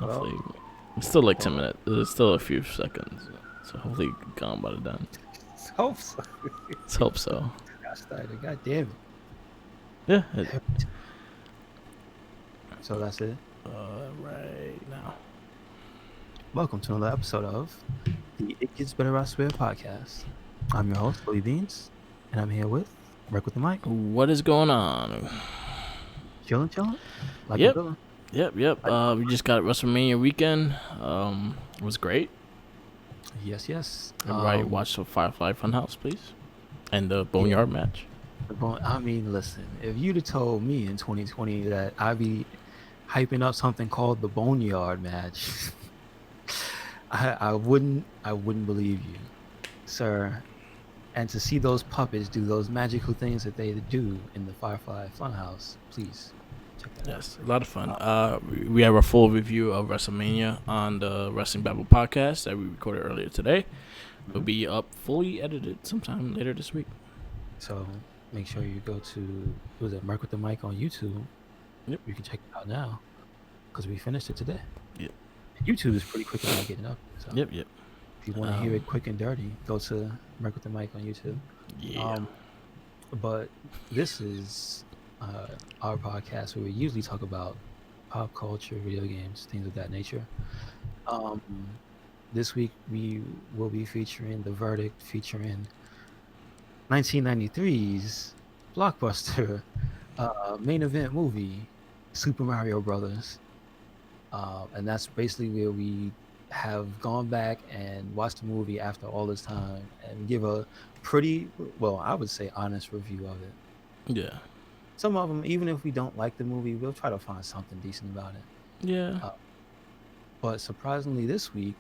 Well, Hopefully, it's still like 10 well, minutes. There's still a few seconds, so hopefully gone by the time. hope so. Let's hope so. Got started. God damn Yeah. it. So that's it. Right now. Welcome to another episode of the It Gets Better I Swear podcast. I'm your host, Billy Beans, and I'm here with Rick with the mic. What is going on? Chilling, like a Yep. villain. Yep. Like, We just got WrestleMania weekend. It was great. yes. Everybody watch the Firefly Funhouse, please, and the Boneyard match. I mean, listen, if you'd have told me in 2020 that I'd be hyping up something called the Boneyard match, I wouldn't believe you, sir. And to see those puppets do those magical things that they do in the Firefly Funhouse, please check that out. Yes, a lot of fun. We have a full review of WrestleMania on the Wrestling Bible podcast that we recorded earlier today. It'll be up fully edited sometime later this week. So make sure you go to Mark with the Mic on YouTube. Yep. You can check it out now because we finished it today. Yep. YouTube is pretty quick about getting up. So Yep. if you want to hear it quick and dirty, go to Mark with the Mic on YouTube. Yeah. But this is our podcast where we usually talk about pop culture, video games, things of that nature. This week we will be featuring The Verdict, featuring 1993's blockbuster main event movie, Super Mario Brothers. And that's basically where we have gone back and watched the movie after all this time and give a pretty, well, I would say honest review of it. Yeah. Some of them, even if we don't like the movie, we'll try to find something decent about it. Yeah. But surprisingly, this week,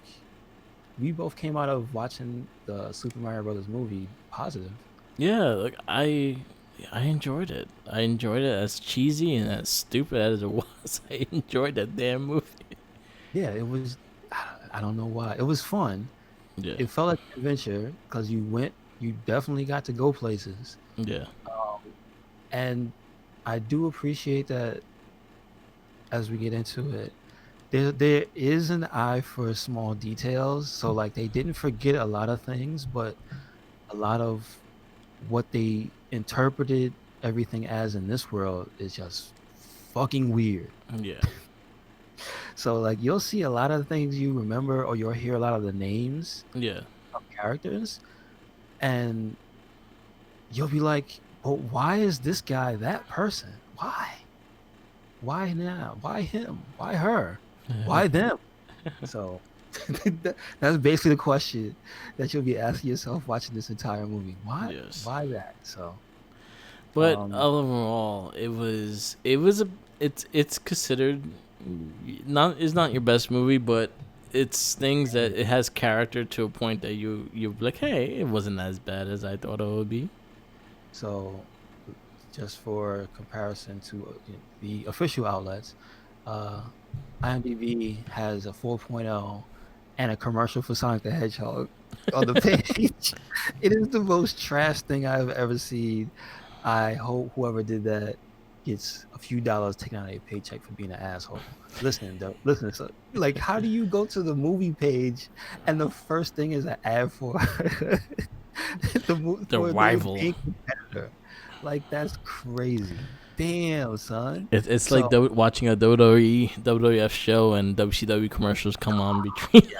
we both came out of watching the Super Mario Brothers movie positive. Yeah, like I enjoyed it. I enjoyed it as cheesy and as stupid as it was. I enjoyed that damn movie. Yeah, it was. I don't know why. It was fun. Yeah. It felt like an adventure because you definitely got to go places. Yeah. And I do appreciate that as we get into it. There is an eye for small details. So like they didn't forget a lot of things, but a lot of what they interpreted everything as in this world is just fucking weird. Yeah. So like you'll see a lot of things you remember, or you'll hear a lot of the names Yeah. of characters, and you'll be like, but why is this guy that person? Why now? Why him? Why her? Why them? So that's basically the question that you'll be asking yourself watching this entire movie. Why? Yes. Why that? So, But overall, it's considered not your best movie, but it's things that it has character to a point that you're like, hey, it wasn't as bad as I thought it would be. So just for comparison to the official outlets, IMDb has a 4.0 and a commercial for Sonic the Hedgehog on the page. It is the most trash thing I've ever seen. I hope whoever did that gets a few dollars taken out of a paycheck for being an asshole. Listen, so, like, how do you go to the movie page and the first thing is an ad for the rival? Like, that's crazy. Damn, son. It's so, like watching a WWF show and WCW commercials come on between.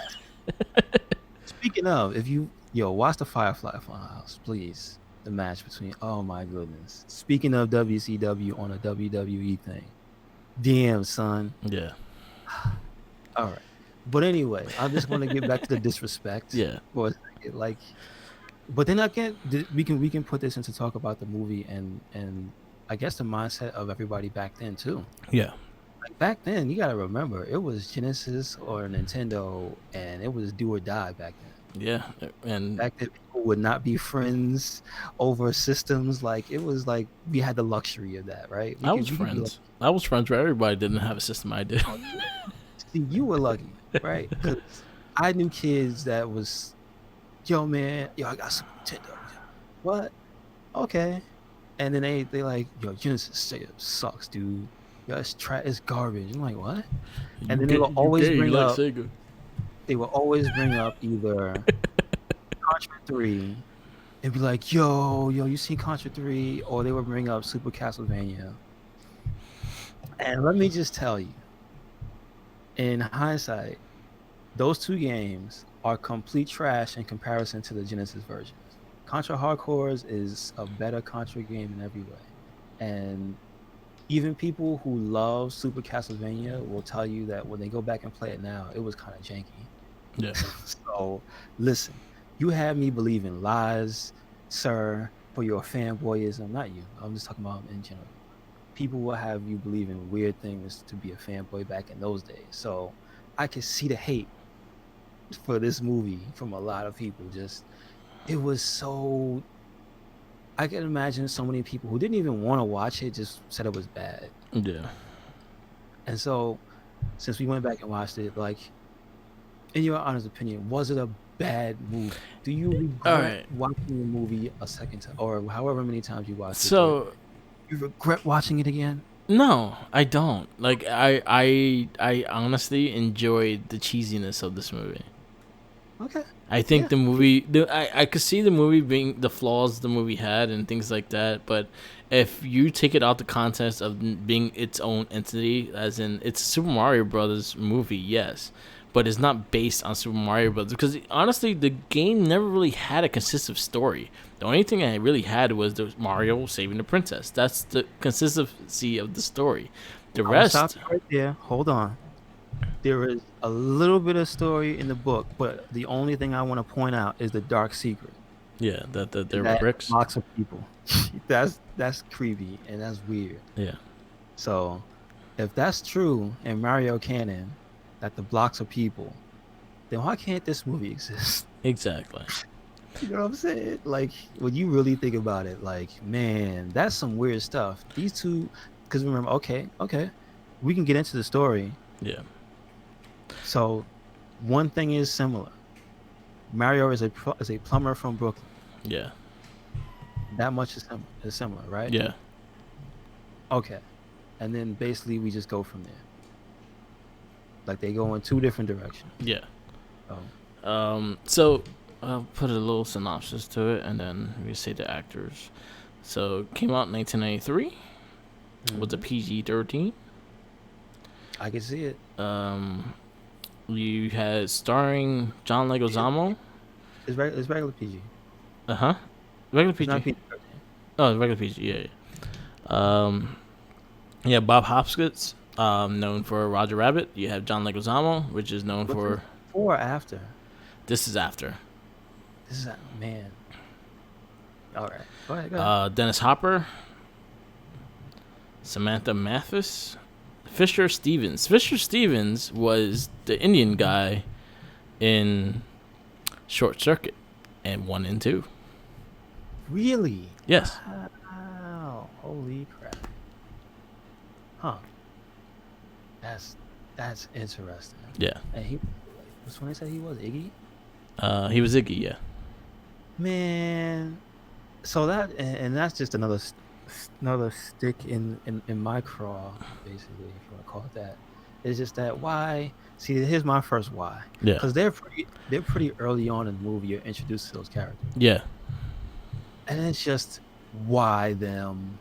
Speaking of, if you watch the Firefly Funhouse, please. The match between, oh my goodness. Speaking of WCW on a WWE thing, damn, son. Yeah. All right, but anyway, I just want to get back to the disrespect. Yeah. For like, but then again, we can put this into talk about the movie and I guess the mindset of everybody back then too. Yeah. Like back then, you gotta remember it was Genesis or Nintendo, and it was do or die back then. Yeah, and back then people would not be friends over systems. Like it was like we had the luxury of that, right? I was friends where everybody didn't have a system I did. See, you were lucky, right? Because I knew kids that was, yo man, I got some Nintendo. What? Okay. And then they like, yo, Genesis sucks, dude. yo, it's garbage. I'm like, what? And You then they get will you always gay. You bring like up Sega. either Contra 3 and be like, yo, you seen Contra 3? Or they would bring up Super Castlevania. And let me just tell you, in hindsight, those two games are complete trash in comparison to the Genesis versions. Contra Hardcores is a better Contra game in every way. And even people who love Super Castlevania will tell you that when they go back and play it now, it was kind of janky. Yeah. So listen, you have me believing lies, sir, for your fanboyism. Not you. I'm just talking about in general. People will have you believing weird things to be a fanboy back in those days. So I can see the hate for this movie from a lot of people. Just it was so I can imagine so many people who didn't even want to watch it just said it was bad. Yeah. And so since we went back and watched it, like in your honest opinion, was it a bad movie? Do you All regret right. watching the movie a second time or however many times you watched it? Did So you regret watching it again? no, I don't. Like I honestly enjoyed the cheesiness of this movie. Okay. I think Yeah. the movie, I could see the movie being the flaws the movie had and things like that. But if you take it out the context of being its own entity, as in it's a Super Mario Brothers movie, yes, but it's not based on Super Mario Brothers because honestly, the game never really had a consistent story. The only thing I really had was the Mario saving the princess. That's the consistency of the story. The I'm gonna stop rest, you right there. Hold on. There is a little bit of story in the book, but the only thing I want to point out is the dark secret. yeah, that And there were that bricks. blocks of people. That's creepy and that's weird. Yeah, So if that's true in Mario canon, that the blocks are people, then why can't this movie exist? exactly. You know what I'm saying? Like when you really think about it, like man, that's some weird stuff. These two, because remember, okay, we can get into the story. Yeah, So one thing is similar. Mario is a plumber from Brooklyn. yeah, That much is similar, right? yeah. Okay, and then basically we just go from there. Like they go in two different directions. Yeah. So So I'll put a little synopsis to it, and then we say the actors. So it came out in 1993 with a mhm, PG-13. I can see it. Um, you had starring John Leguizamo. It's regular PG. Uh huh. Regular It's not PG. PG-13. Oh, regular PG. Yeah. Yeah. Bob Hoskins, known for Roger Rabbit. You have John Leguizamo, which is known Was this for. before or after? This is after. This is man. All right, go ahead. Go ahead. Dennis Hopper, Samantha Mathis, Fisher Stevens. Fisher Stevens was the Indian guy in Short Circuit and 1 and 2. Really? Yes. Wow! Holy crap! Huh? That's that's interesting. Yeah. And he, which one they said he was Iggy? He was Iggy. Yeah. Man, so that and that's just another stick in my craw, basically, if you want to call it that. It's just that why? See, here's my first why, Yeah. because they're pretty early on in the movie. You're introduced to those characters, Yeah. and it's just why them,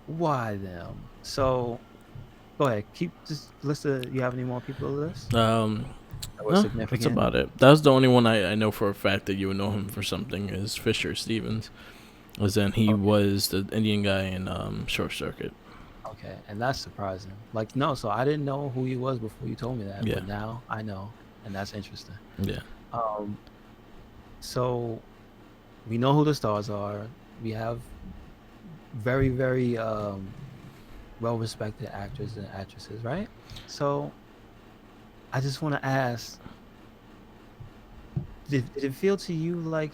why them. So go ahead, keep just list. You have any more people to list that were No, that's significant? about it. That was the only one I know for a fact that you would know him for something is Fisher Stevens. Was then he Okay, was the Indian guy in Short Circuit. okay, and that's surprising. Like no, so I didn't know who he was before you told me that, Yeah. but now I know, and that's interesting. Yeah. Um, so we know who the stars are. We have very, very well-respected actors and actresses, right? So I just want to ask, did it feel to you like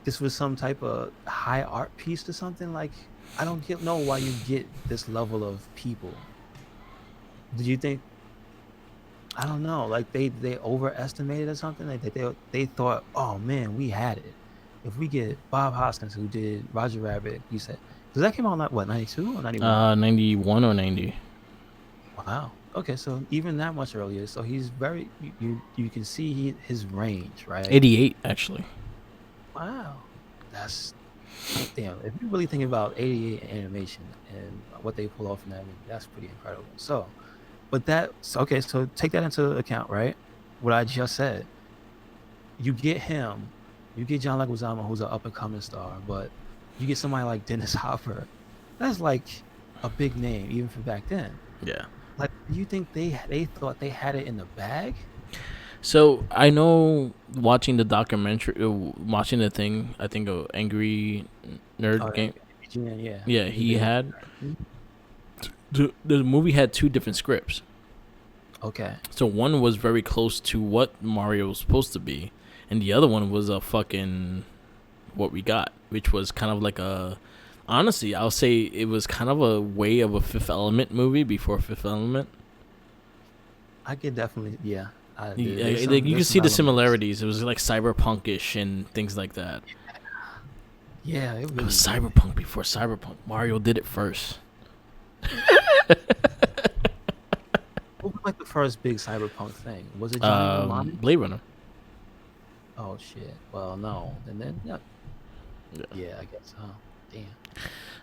this was some type of high art piece or something? Like I don't know why you get this level of people. Did you think I don't know, like they overestimated or something? Like they thought, oh man, we had it. If we get Bob Hoskins, who did Roger Rabbit, you said Does that came out not what 92 or 91? 91 or 90. Wow. Okay, so even that much earlier. So he's very you can see his range, right? 88 actually. Wow. That's damn. If you're really thinking about 88 animation and what they pull off in that movie, that's pretty incredible. So, but that's okay. So take that into account, right? What I just said. You get him, you get John Leguizamo, who's an up and coming star, but you get somebody like Dennis Hopper. That's like a big name, even for back then. Yeah. Like, do you think they thought they had it in the bag? So I know watching the documentary, watching the thing. I think Angry Oh, Nerd game. yeah, yeah. Yeah, He's a he big name. had the movie had two different scripts. Okay. So one was very close to what Mario was supposed to be, and the other one was a fucking what we got, which was kind of like a. Honestly, I'll say it was kind of a way of a Fifth Element movie before Fifth Element. I could definitely, yeah. Like you can There's see some the elements. similarities. It was like cyberpunkish and things like that. Yeah, it It was really did. cyberpunk before cyberpunk. Mario did it first. What was like the first big cyberpunk thing? Was it Johnny Mnemonic? Blade Runner. Oh shit. Well, no. And then yeah, Yeah. yeah, I guess. Oh, damn.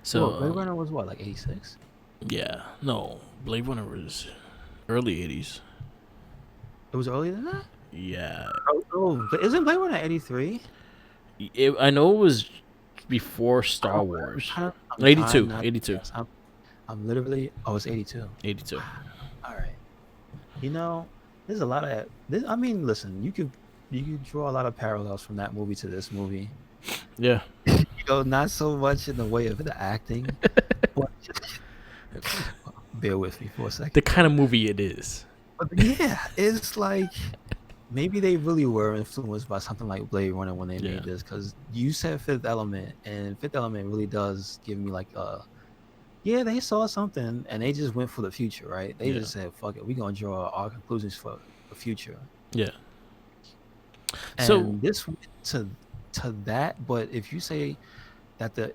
So Well, Blade Runner was what, like 86? yeah, no, Blade Runner was early '80s. It was earlier than that? Yeah, But isn't Blade Runner 83? I know it was before I Star don't, Wars. I'm trying 82, not to 82, guess. I'm literally, oh, it's 82. 82. All right. You know, there's a lot of this. I mean, listen, you could draw a lot of parallels from that movie to this movie. Yeah. Not so much in the way of the acting, but bear with me for a The second. kind of movie it is. But yeah, it's like maybe they really were influenced by something like Blade Runner when they Yeah. made this, because you said Fifth Element, and Fifth Element really does give me like yeah, they saw something and they just went for the future, right? They Yeah. just said, fuck it, we're gonna draw our conclusions for the future. Yeah. So And this went to that, but if you say that the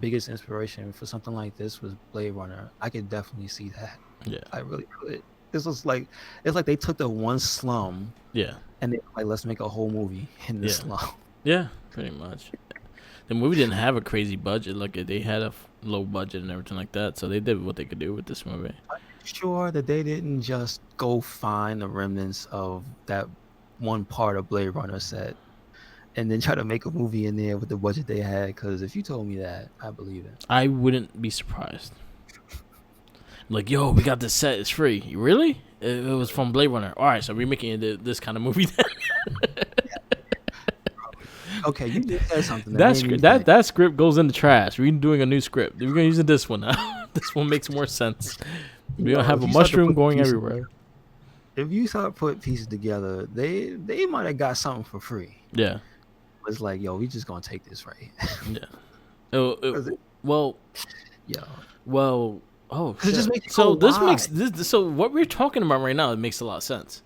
biggest inspiration for something like this was Blade Runner, I could definitely see that. yeah. I really could. This was like it's like they took the one slum Yeah. and they like, let's make a whole movie in this Yeah. slum. Yeah. Pretty much. The movie didn't have a crazy budget. Like they had a low budget and everything like that. So they did what they could do with this movie. Sure that they didn't just go find the remnants of that one part of Blade Runner set and then try to make a movie in there with the budget they had. Because if you told me that, I believe it. I wouldn't be surprised. Like, yo, we got this set. It's free. Really? It was from Blade Runner. All right, so we're making this kind of movie. Okay, you just said something that that made me script, think. that script goes in the trash. We're doing a new script. We're gonna use this one now. This one makes more sense. We don't have If a you start to mushroom put going pieces, everywhere. if you start putting pieces together, they might have got something for free. Yeah, It's like, yo, we just gonna take this right. yeah. Oh, 'Cause well, yo, well. Oh because it just shit. makes you go, So this why? makes this. So what we're talking about right now, it makes a lot of sense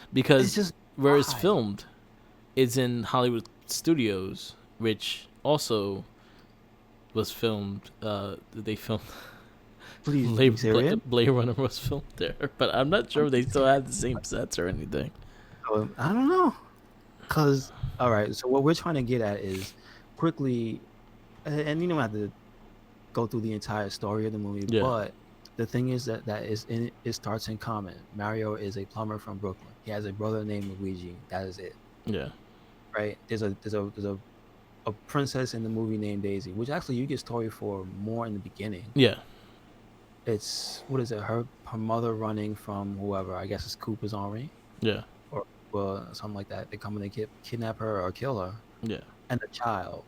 It's because just where it's why? filmed, is in Hollywood studios, which also was filmed. They filmed Please be serious. Blade Runner was filmed there, but I'm not sure if they still have the same sets or anything. I don't know. Cause all right, so what we're trying to get at is quickly, and you don't have to go through the entire story of the movie, Yeah, but the thing is it starts in common. Mario is a plumber from Brooklyn. He has a brother named Luigi. That is it, yeah, right? There's a princess in the movie named Daisy, which actually you get story for more in the beginning. yeah, It's what is it? Her mother running from whoever. I guess it's Cooper's army yeah, or something like that. They come and they kidnap her or kill her, yeah, and the child.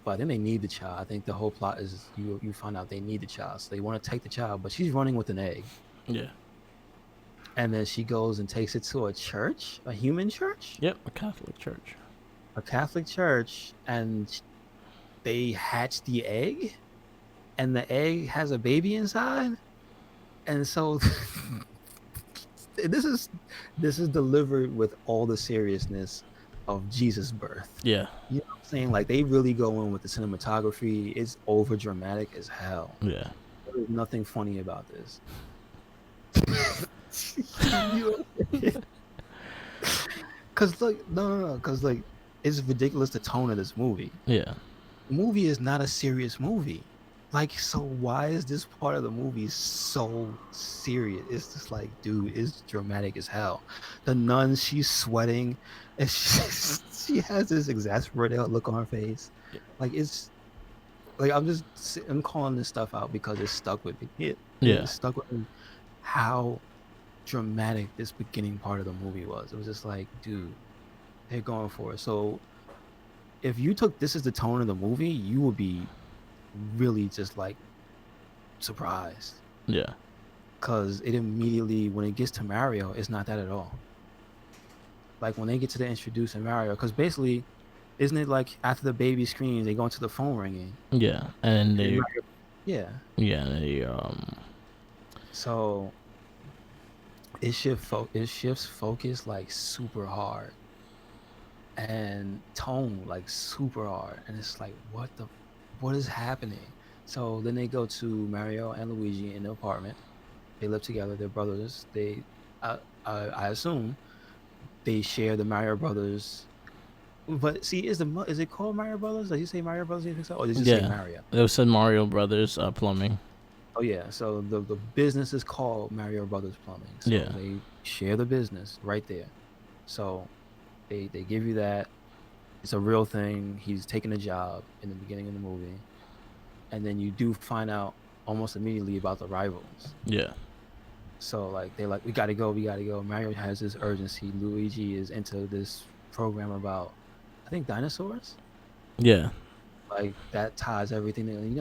But then they need the child. I think the whole plot is you find out they need the child, so they want to take the child, but she's running with an egg, yeah. and then she goes and takes it to a church, a human church, Yep, a Catholic church. a Catholic church, and they hatch the egg, and the egg has a baby inside, and so this is delivered with all the seriousness of Jesus' birth. Yeah. You know what I'm saying? Like they really go in with the cinematography. It's over dramatic as hell. Yeah. There's nothing funny about this. You know, cause like no, cause like it's ridiculous the tone of this movie. Yeah. The movie is not a serious movie. Like, so why is this part of the movie so serious? It's just like, dude, it's dramatic as hell. The nun, she's sweating, and she has this exasperated look on her face. Like, it's like I'm calling this stuff out because it stuck with me. It Yeah. stuck with me how dramatic this beginning part of the movie was. It was just like, dude, they're going for it. So if you took this as the tone of the movie, you would be really just like surprised Yeah. because it immediately when it gets to Mario, it's not that at all. Like when they get to the introducing Mario, because basically, isn't it like after the baby screams, they go into the phone ringing, Yeah. And and then they Mario, yeah. yeah, So it shifts focus like super hard and tone like super hard, and it's like what is happening? So then they go to Mario and Luigi in the apartment. They live together. They're brothers. I assume they share the Mario Brothers. But see, is it called Mario Brothers? Did you say Mario Brothers? You think so? Or did you say yeah. Mario? It was said Mario Brothers Plumbing. Oh yeah. So the business is called Mario Brothers Plumbing. So Yeah. they share the business right there. So they give you that. It's a real thing. He's taking a job in the beginning of the movie, and then you do find out almost immediately about the rivals. Yeah. So like they're like, we gotta go, we gotta go. Mario has this urgency. Luigi is into this program about, I think, dinosaurs. Yeah. Like that ties everything in.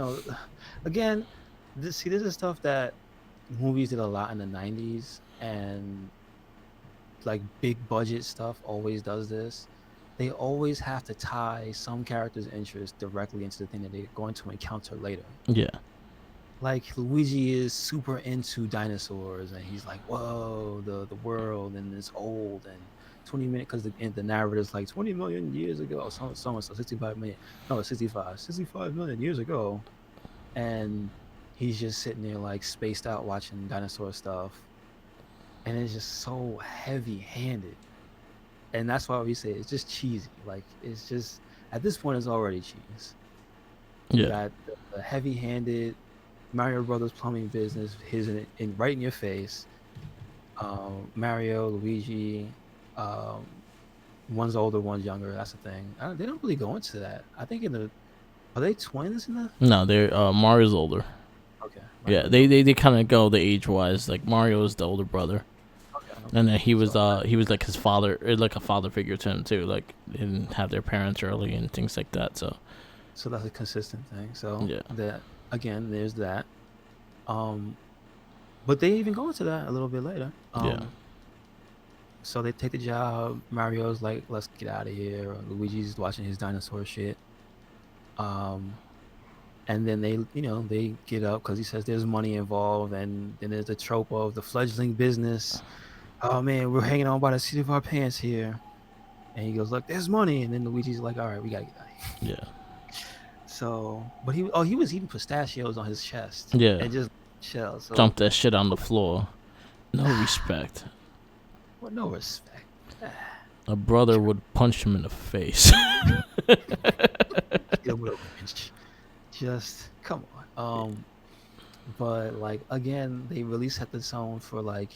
Again, this is stuff that movies did a lot in the '90s, and like big budget stuff always does this. They always have to tie some character's interest directly into the thing that they're going to encounter later. Yeah. Like Luigi is super into dinosaurs, and he's like, "Whoa, the world and it's old and 20 minutes," because the narrative is like 20 million years ago, so 65 million, no, 65 million years ago, and he's just sitting there like spaced out watching dinosaur stuff, and it's just so heavy-handed, and that's why we say it's just cheesy. Like it's just at this point, it's already cheese. You Yeah. got the heavy-handed Mario Brothers plumbing business, his in right in your face. Mario, Luigi, um, one's older, one's younger. That's the thing. They don't really go into that. I think are they twins in the? No, they're Mario's older. Okay, Yeah, Mario's older. they kind of go the age wise. Like Mario is the older brother, Okay, and okay. then So he was like his father, like a father figure to him too. Like they didn't have their parents early and things like that. So that's a consistent thing. So yeah. that again, there's that. Um, but they even go into that a little bit later. Yeah. So they take the job. Mario's like, let's get out of here. Luigi's watching his dinosaur shit. Um, and then they get up because he says there's money involved, and then there's the trope of the fledgling business. Oh man, we're hanging on by the seat of our pants here. And he goes, look, there's money. And then Luigi's like, all right, we gotta get out of here. Yeah. So, but he was eating pistachios on his chest Yeah. and just shell. So, Dump that shit on the floor. No respect. what? No respect. A brother would punch him in the face. Hit him with a wrench. Just come on. But like again, they really set the tone for like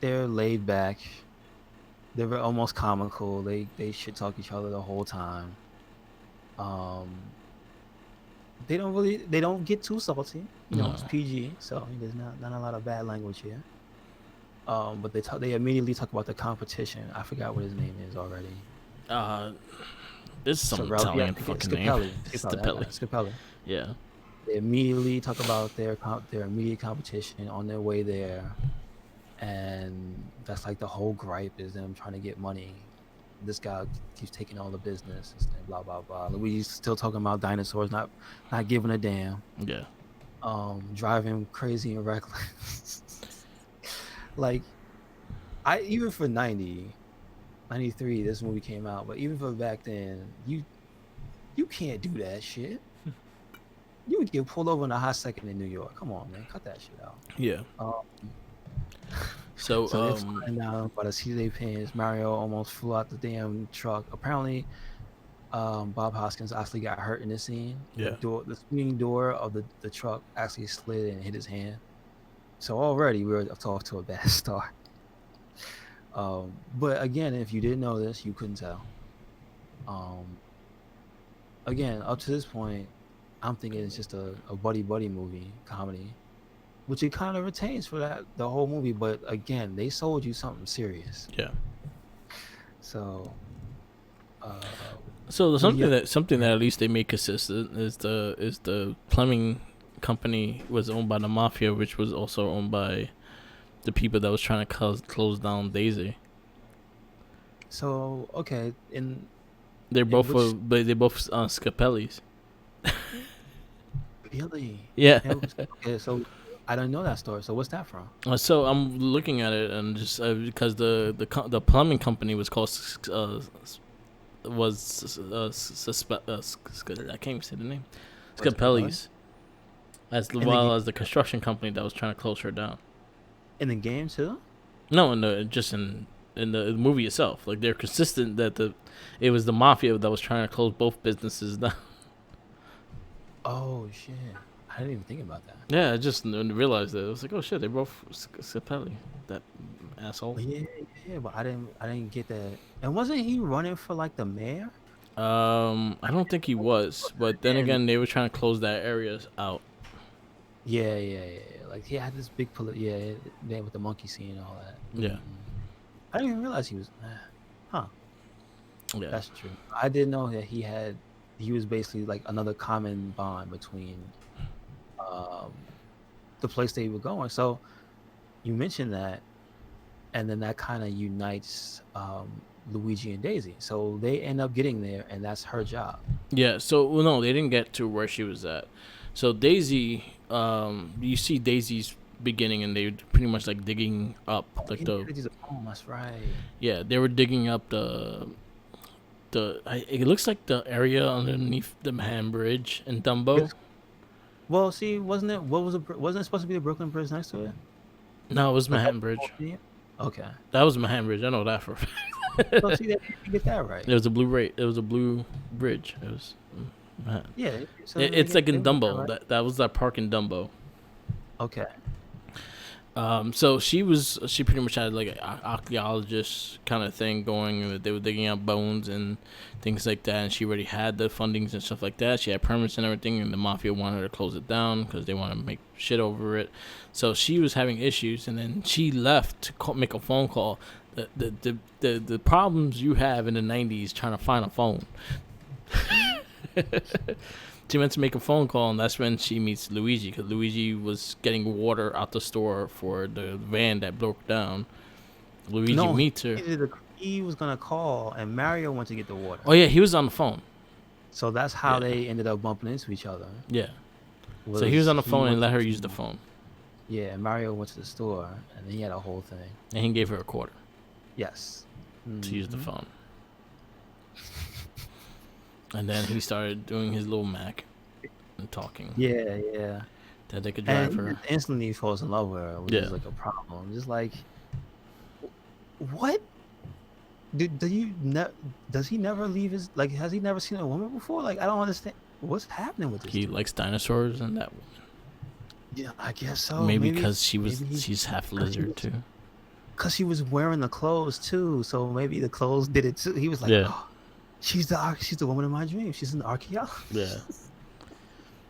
they're laid back. They're almost comical. They shit talk each other the whole time. Um, they don't get too salty. No. It's PG, so there's not a lot of bad language here. But they immediately talk about the competition. I forgot what his name is already. Uh, this is some Sorrel, yeah, Italian fucking name. Scapelli. Scapelli. I got Stapelli. it. Scapelli. Yeah. They immediately talk about their immediate competition on their way there, and that's like the whole gripe is them trying to get money. This guy keeps taking all the business and blah blah blah. Luigi's still talking about dinosaurs, not giving a damn. Yeah. Driving crazy and reckless. Like I even for 90. '93. This movie came out, but even for back then, you can't do that shit. You would get pulled over in a hot second in New York. Come on, man, cut that shit out. Yeah. Um, So so they're flying down by the seat of their pants. Mario almost flew out the damn truck. Apparently, Bob Hoskins actually got hurt in this scene. yeah. The swinging door of the truck actually slid and hit his hand. So already we were off to a bad start. But again, if you didn't know this, you couldn't tell. Um, again, up to this point, I'm thinking it's just a buddy buddy movie comedy, which it kind of retains for the whole movie. But again, they sold you something serious. Yeah. So, uh, So what do you? something that at least they made consistent is the plumbing company was owned by the mafia, which was also owned by the people that was trying to close down Daisy. So okay, They're in both which but they both Scapellis. really? Yeah. Okay, so I don't know that story. So what's that from? So I'm looking at it and just because the plumbing company was called I can't even say the name. What's Capelli? Scapelli's, as In the game, well as the construction company that was trying to close her down. in the game too? No, just in the movie itself. Like they're consistent that it was the mafia that was trying to close both businesses down. Oh shit! I didn't even think about that. Yeah, I just realized that. I was like, oh shit, they both Scapelli. That asshole. But yeah, but I didn't get that. And wasn't he running for like the mayor? I don't think he was, but then And again, they were trying to close that area out. yeah. Like he had this big yeah, with the monkey scene and all that. Yeah, I didn't even realize he was. Huh? yeah, That's true. I didn't know that he was basically like another common bond between um the place they were going. So you mentioned that, and then that kind of unites Luigi and Daisy. So they end up getting there, and that's her job. yeah. So well, no, they didn't get to where she was at. So Daisy, you see Daisy's beginning, and they pretty much like digging up Oh, like yeah, the that's right. yeah, they were digging up it looks like the area underneath the Manhattan Bridge in Dumbo. It's, well, see, wasn't it supposed to be the Brooklyn Bridge next to it? No, it was Like Manhattan Bridge. okay. That was Manhattan Bridge. I know that for a fact. So see, that you get that right. It was a blue rate. It was a blue bridge. It was Manhattan. Yeah. So It's like they in get that Dumbo. right. That was that park in Dumbo. Okay. So she pretty much had like an archaeologist kind of thing going. And they were digging up bones and things like that. And she already had the fundings and stuff like that. She had permits and everything. And the mafia wanted her to close it down because they want to make shit over it. So she was having issues, and then she left to make a phone call. The problems you have in the '90s trying to find a phone. She went to make a phone call, and that's when she meets Luigi, because Luigi was getting water out the store for the van that broke down. Luigi No, meets her. he was gonna call, and Mario went to get the water. Oh yeah, he was on the phone. So that's how Yeah, they ended up bumping into each other. yeah. So he was on the He phone and went let her to use the phone, yeah, and Mario went to the store, and then he had a whole thing. and he gave her a quarter Yes. to use the Mhm. phone. And then he started doing his little Mac and talking Yeah. that they could drive And he her. just instantly falls in love with her, which Yeah. is like a problem. Just like, what? Do you does he never leave his like? Has he never seen a woman before? Like, I don't understand what's happening with this He dude. likes dinosaurs and that. Yeah, I guess so. Maybe Maybe because maybe she's half because lizard too. he was wearing the clothes too. So maybe the clothes did it too. He was like, Yeah, oh, she's the woman of my dreams. She's an archaeologist.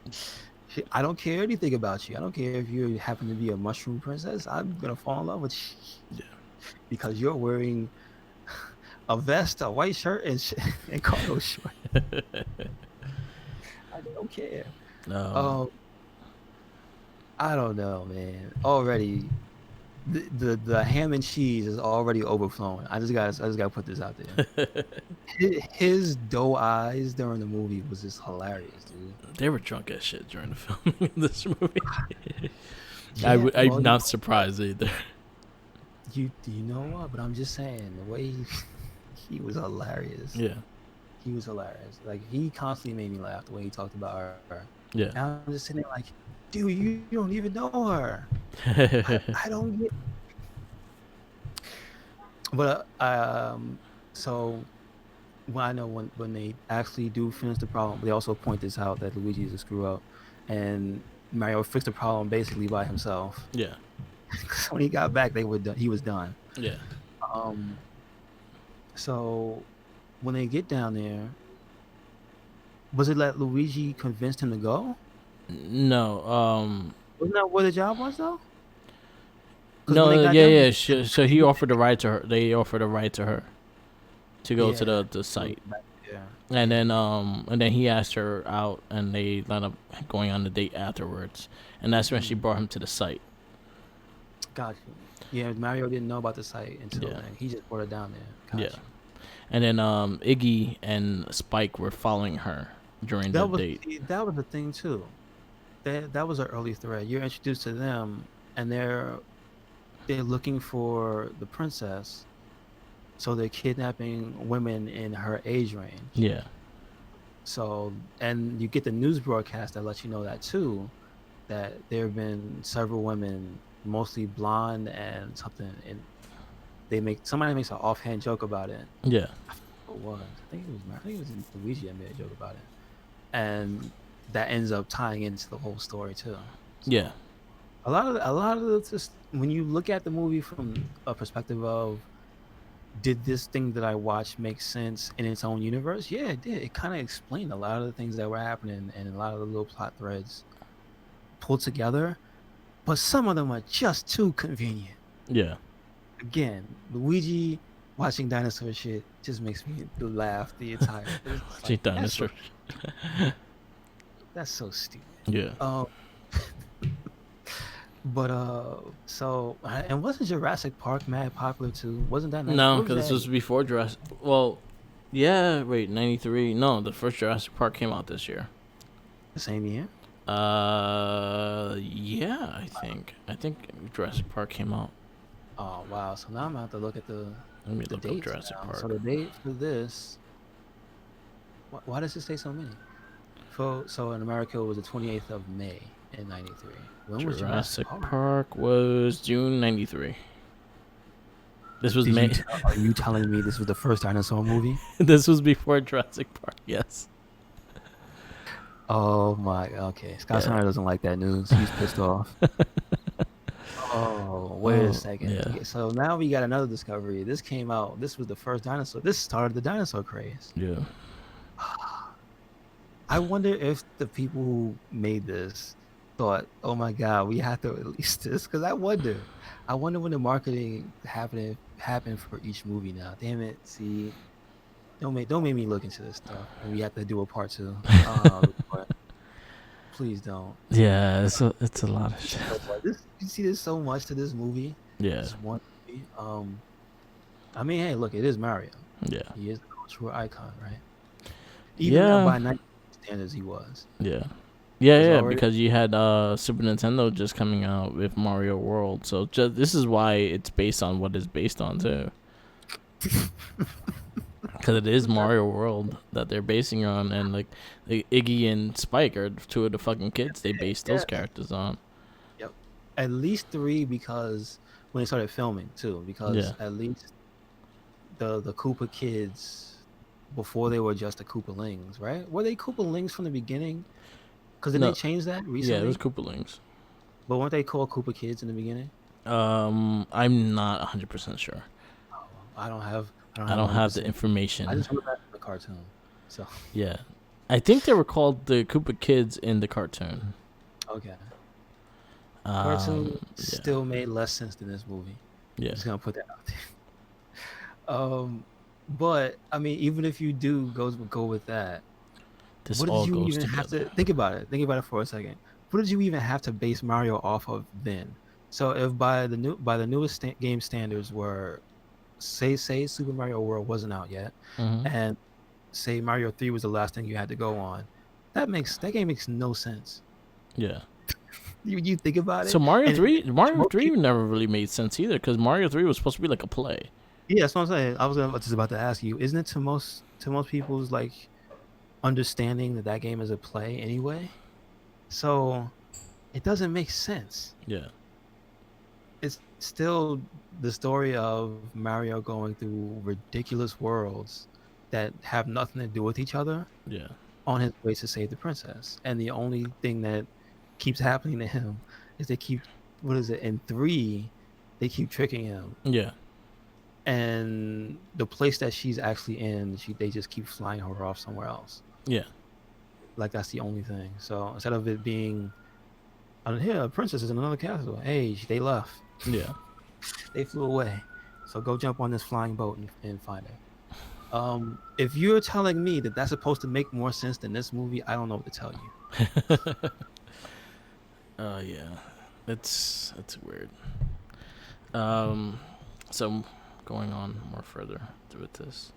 yeah, I don't care anything about you. I don't care if you happen to be a mushroom princess. I'm gonna fall in love with you yeah. because you're wearing a vest, a white shirt, and and cargo shorts. I don't care. Um, Um, I don't know, man. Already, the ham and cheese is already overflowing. I just gotta put this out there. His doe eyes during the movie was just hilarious, dude. they were drunk as shit during the filming of this movie. Yeah, I'm well, not surprised either. you know what? But I'm just saying the way he was hilarious. Yeah. He was hilarious. Like he constantly made me laugh the way he talked about her. Yeah. And I'm just sitting there like, dude, you don't even know her. I don't get. But so when I know when they actually do finish the problem, they also point this out that Luigi is a screw up, and Mario fixed the problem basically by himself. Yeah. When he got back, they were done. He was done. Yeah. Um, so when they get down there, was it that Luigi convinced him to go? No. Wasn't that where the job was though? Because when they No. got Yeah. down Yeah. there, So he offered a ride to her. They offered a ride to her to go to yeah, the site. yeah, And then he asked her out, and they ended up going on the date afterwards, and that's when she Mhm. brought him to the site. Got you. Yeah, Mario didn't know about the site until Yeah, then. He just brought it down there. Got yeah. you. And then Iggy and Spike were following her during the That was date. that was the thing too. That was an early thread. You're introduced to them, and they're looking for the princess, so they're kidnapping women in her age range. Yeah, So, and you get the news broadcast that lets you know that too, that there have been several women, mostly blonde and something, and somebody makes an offhand joke about it. yeah, I forget what it was. I think it was Luigi that made a joke about it, and that ends up tying into the whole story too. yeah, So a lot of just when you look at the movie from a perspective of did this thing that I watched make sense in its own universe? Yeah, it did. It kind of explained a lot of the things that were happening and a lot of the little plot threads pulled together, but some of them are just too convenient. yeah. Again, Luigi watching dinosaur shit just makes me laugh the entire. It's She like dinosaur. that's so stupid. Yeah. Um, but and wasn't Jurassic Park mad popular too? Wasn't that nice? No, What was because this that? was before Jurassic. Well, yeah. Wait, 93. No, the first Jurassic Park came out this year. The same year? Yeah. I think Jurassic Park came out. Oh wow! So now I'm gonna have to look at Let me the look up dates Jurassic now. So Park. the date for this, why does it say so many? So in America it was the 28th of May in '93. When was Jurassic Jurassic Park? Park was June 93. This was Did you May. tell, are you telling me this was the first dinosaur movie? This was before Jurassic Park. Yes. Oh my, okay. Scott Yeah. Snyder doesn't like that news. He's pissed off. Oh, wait a Oh, second. yeah. Yeah, so now we got another discovery. This came out. This was the first dinosaur. This started the dinosaur craze. Yeah. I wonder if the people who made this thought, "Oh my God, we have to release this." Because I wonder when the marketing happened for each movie now. Damn it! See, don't make me look into this stuff, and we have to do a part two. But please don't. Yeah, it's a lot of shit. You see, there's so much to this movie. Yeah. This one movie. I mean, hey, look, it is Mario. Yeah. He is the cultural icon, right? Even Yeah. by 90 standards, he was. Yeah. Yeah, Was yeah, already. because you had Super Nintendo just coming out with Mario World. So this is why it's based on what it's based on too. Because it is Mario World that they're basing on, and like Iggy and Spike are two of the fucking kids they based those Yes. characters on. Yep. At least three because when they started filming too, because Yeah. at least the Koopa kids before they were just the Koopalings, right? Were they Koopalings from the beginning? Because didn't No. they change that Yeah, recently? it was Koopalings. But weren't they called Koopa kids in the beginning? I'm not 100% sure. Oh, I don't have I don't have the 100%. I information. just remember that from the cartoon. So Yeah, I think they were called the Koopa Kids in the cartoon. okay. Cartoon Yeah, still made less sense than this movie. yeah. Just gonna put that out there. But I mean, even if you do go with that, This what all did you goes even have together. to think about it? Think about it for a second. What did you even have to base Mario off of then? So if by the newest game standards were say Super Mario World wasn't out yet, Hmm. and say Mario 3 was the last thing you had to go on, that game makes no sense. Yeah. You think about So it, Mario and Three, Mario most Three people, never really made sense either, because Mario 3 was supposed to be like a play. Yeah, that's what I'm saying. I was just about to ask you, isn't it to most people's like understanding that that game is a play anyway? So it doesn't make sense. Yeah, It's still the story of Mario going through ridiculous worlds that have nothing to do with each other yeah, on his way to save the princess. And the only thing that keeps happening to him is they keep, what is it, in three, they keep tricking him. yeah, And the place that she's actually in, they just keep flying her off somewhere else. yeah, Like that's the only thing. So instead of it being, here, a princess is in another castle. Hey, they left. yeah. They flew away. So go jump on this flying boat and find her. If you're telling me that that's supposed to make more sense than this movie, I don't know what to tell you. Yeah, it's weird. Um, so going on more further with this.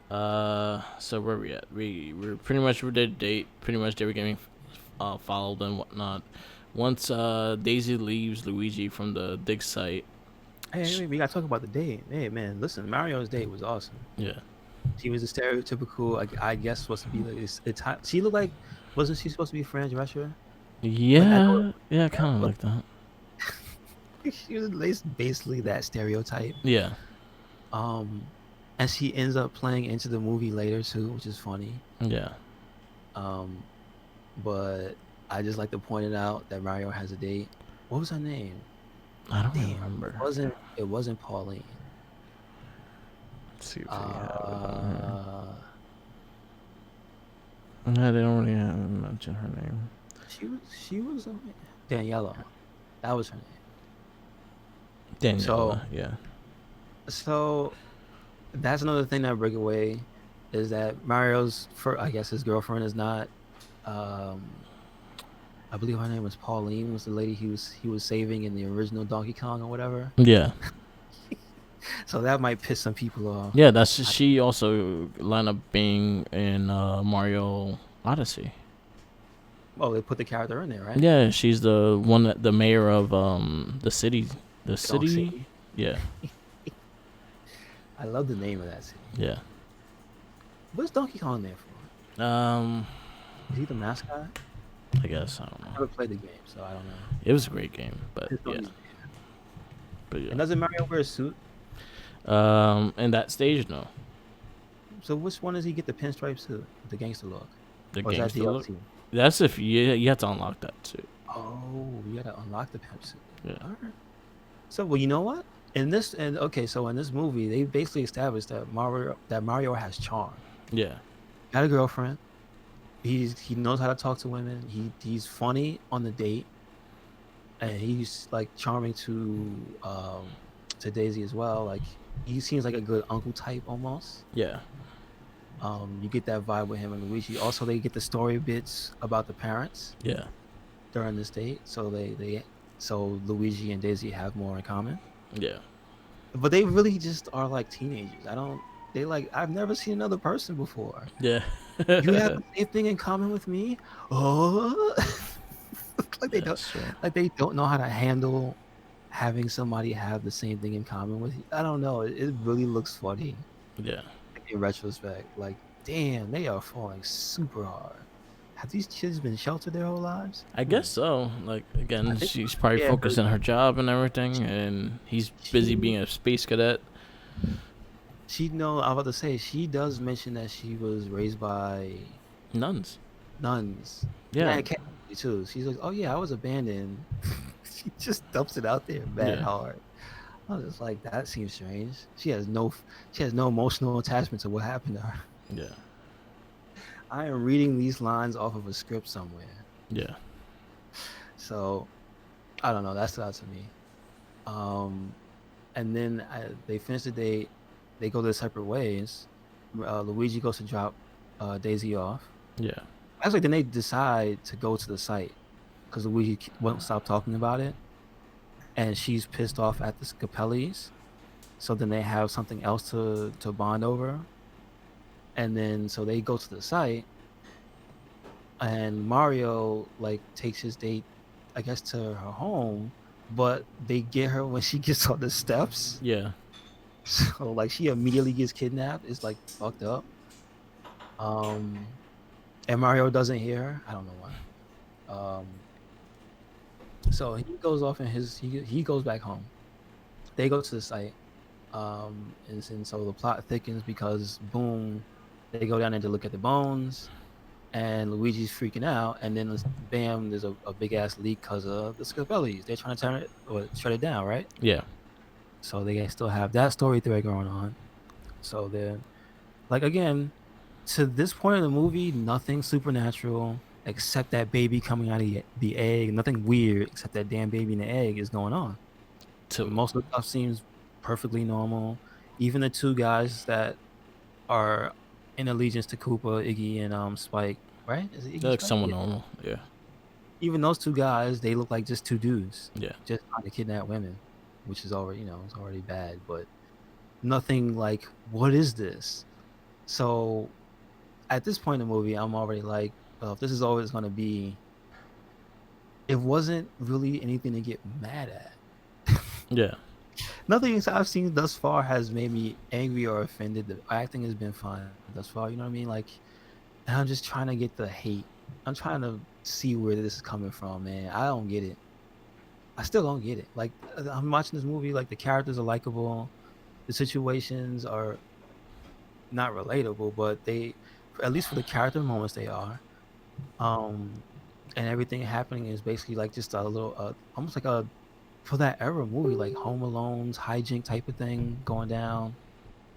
So where we at? We're pretty much we did date. Pretty much they were getting followed and whatnot. Once Daisy leaves Luigi from the dig site. Hey, we gotta talk about the date. Hey, man, listen, Mario's date was awesome. Yeah. She was a stereotypical, I guess, supposed to be like she looked like, wasn't she supposed to be Fran Drescher? Like I know, Yeah, yeah, kind of but like that. she was basically that stereotype. Yeah, Um, and she ends up playing into the movie later too, which is funny. yeah. Um, but I just like to point it out that Mario has a date. What was her name? I don't Damn, remember. it wasn't Pauline. Let's see if they have it on here. Uh, No, they don't really mention her name. she was Daniela. That was her name. So Daniela. Yeah. so that's another thing that break away is that Mario's for I guess his girlfriend is not um I believe her name was Pauline, was the lady he was saving in the original Donkey Kong or whatever. Yeah. So that might piss some people off. Yeah, that's she also lined up being in Mario Odyssey. Oh, they put the character in there, right? Yeah, she's the one that the mayor of the city. The Donk city. City. Yeah, I love the name of that city. yeah. What's Donkey Kong there for? Um, Is he the mascot? I guess I don't I know. never played the game, so I don't know. It was a great game, I but just know yeah, he's there. but yeah. And doesn't Mario wear a suit? In that stage, no, So which one does he get the pinstripe suit, the gangster look? the Or is that gangster look. DLC? That's if you have to unlock that too. Oh, you gotta unlock the pimp suit. Yeah, All right. So, well, you know what? So in this movie, they basically established that Mario has charm. yeah, Got a girlfriend. He knows how to talk to women. He's funny on the date, and he's like charming to Daisy as well. Like he seems like a good uncle type almost. yeah, You get that vibe with him and Luigi. Also, they get the story bits about the parents yeah, during this date, so so Luigi and Daisy have more in common. yeah, But they really just are like teenagers. I don't. They like I've never seen another person before. yeah, You have yeah. the same thing in common with me. Oh, like they don't, That's true. like they don't know how to handle having somebody have the same thing in common with you. I don't know. It really looks funny Yeah. in retrospect. Like, damn, they are falling super hard. Have these kids been sheltered their whole lives? I guess so. Like I again, think, she's probably yeah, focused on her job and everything, and he's busy she being a space cadet. she know. I was about to say she does mention that she was raised by Nuns. nuns. Yeah, Yeah, and Catholic too. She's like, oh yeah, I was abandoned. She just dumps it out there bad yeah, hard. I was just like, that seems strange. She has no emotional attachment to what happened to her. yeah, I am reading these lines off of a script somewhere. yeah, So I don't know. That stood out to me. Um, and then they finish the date. They go their separate ways. Luigi goes to drop Daisy off. yeah, Actually, then they decide to go to the site because Luigi won't stop talking about it, and she's pissed off at the Scapellis. So then they have something else to bond over, and then so they go to the site, and Mario like takes his date, I guess, to her home, but they get her when she gets on the steps. yeah. So like she immediately gets kidnapped. It's like fucked up. And Mario doesn't hear her. I don't know why. Um, so he goes off in his he goes back home. They go to the site. And so the plot thickens because boom, they go down there to look at the bones, and Luigi's freaking out, and then bam, there's a big ass leak because of the Scavellis. They're trying to turn it or shut it down, right? Yeah. So they still have that story thread going on. So then, like again, to this point of the movie, nothing supernatural except that baby coming out of the egg. Nothing weird except that damn baby in the egg is going on. To Most of the stuff seems perfectly normal. Even the two guys that are in allegiance to Koopa, Iggy, and Spike, right? Is it Iggy like Spike? someone Yeah. normal. Yeah. Even those two guys, they look like just two dudes, Yeah. just trying to kidnap women, which is already, it's already bad. But nothing like, what is this? So at this point in the movie, I'm already like, well, if this is always going to be, it wasn't really anything to get mad at. Yeah. Nothing I've seen thus far has made me angry or offended. The acting has been fine thus far. You know what I mean? Like, and I'm just trying to get the hate. I'm trying to see where this is coming from, man. I don't get it. I still don't get it. Like, I'm watching this movie. Like, the characters are likable. The situations are not relatable, but they, at least for the character moments, they are. Um, and everything happening is basically like just a little, almost like a for that era movie, like Home Alone's hijink type of thing going down,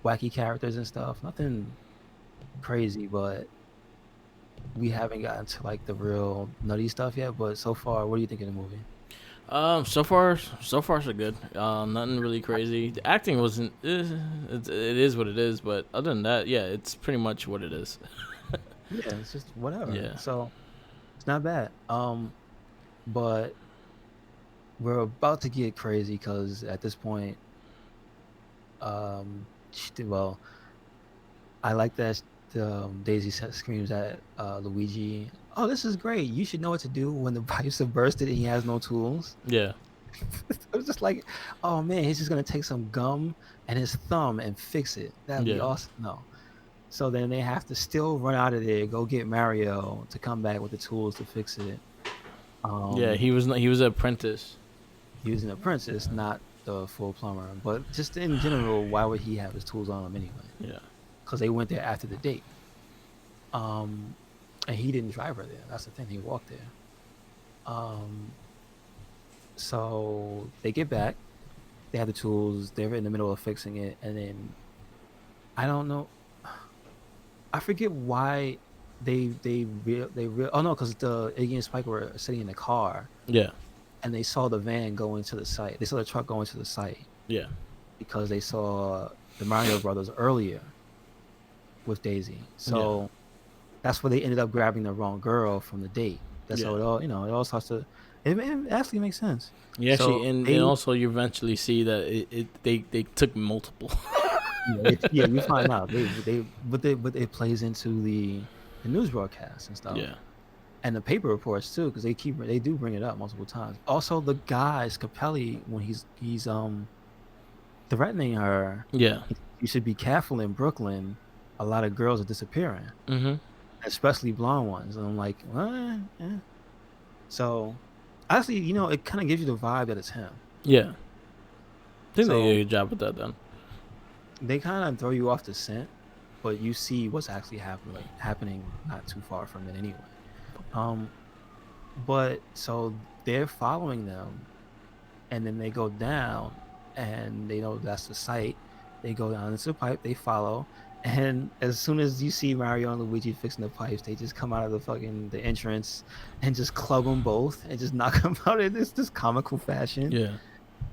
wacky characters and stuff. Nothing crazy, but we haven't gotten to like the real nutty stuff yet. But so far, what do you think of the movie? So far so good. Nothing really crazy. The acting wasn't. It is what it is. But other than that, yeah, it's pretty much what it is. Yeah, it's just whatever. Yeah. So it's not bad. But we're about to get crazy because at this point, well, I like that Daisy screams at Luigi, "Oh, this is great! You should know what to do when the pipes have bursted and he has no tools." Yeah. I was just like, "Oh man, he's just gonna take some gum and his thumb and fix it. That'd be Yeah. awesome." No. So then they have to still run out of there, go get Mario to come back with the tools to fix it. Yeah. Um, He was an apprentice. Using a princess, not the full plumber. But just in general, why would he have his tools on him anyway? Yeah. Because they went there after the date. Um, and he didn't drive her there. That's the thing. He walked there. Um, so they get back. They have the tools. They're in the middle of fixing it, and then I don't know. I forget why oh no, because the Iggy and Spike were sitting in the car Yeah. and they saw the van go into the site. They saw the truck go into the site Yeah. because they saw the Mario Brothers earlier with Daisy. Yeah. So that's where they ended up grabbing the wrong girl from the date. That's how Yeah. it all starts to. It actually makes sense. You So actually, and they, also you eventually see that they took multiple. yeah, you find out but it plays into the news broadcasts and stuff Yeah. and the paper reports too because they do bring it up multiple times. Also, the guy Scapelli when he's threatening her, Yeah. you should be careful in Brooklyn. A lot of girls are disappearing, Mhm. especially blonde ones. And I'm like, what? Yeah. So, actually, it kind of gives you the vibe that it's him. Yeah. I think they did So a good job with that then. they kind of throw you off the scent, but you see what's actually happening not too far from it anyway. Um, but so they're following them, and then they go down, and they know that's the site. They go down into the pipe. They follow, and as soon as you see Mario and Luigi fixing the pipes, they just come out of the entrance and just club them both and just knock them out in this comical fashion. Yeah.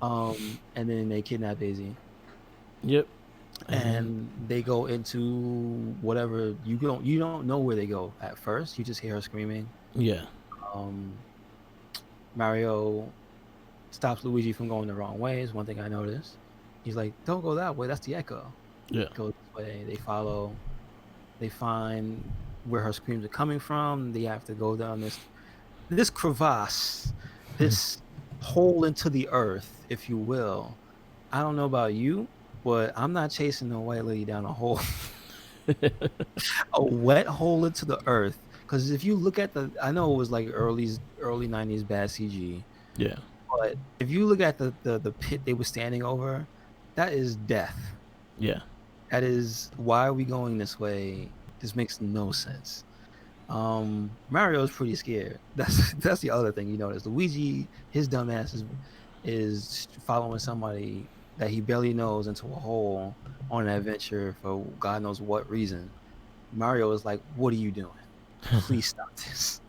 And then they kidnap Daisy, Yep. And and they go into whatever you don't know where they go at first. You just hear her screaming. yeah. Um, Mario stops Luigi from going the wrong way is one thing I noticed. He's like, "Don't go that way. That's the echo." Yeah. Go this way. They follow. They find where her screams are coming from. They have to go down this crevasse, this hole into the earth, if you will. I don't know about you, but I'm not chasing no white lady down a hole, a wet hole into the earth. Because if you look at I know it was like early '90s bad CG, Yeah. but if you look at the pit they were standing over, that is death. Yeah. That is why are we going this way? This makes no sense. Mario's pretty scared. That's the other thing you notice. Luigi, his dumbass is following somebody that he barely knows into a hole on an adventure for God knows what reason. Mario is like, "What are you doing? Please stop this.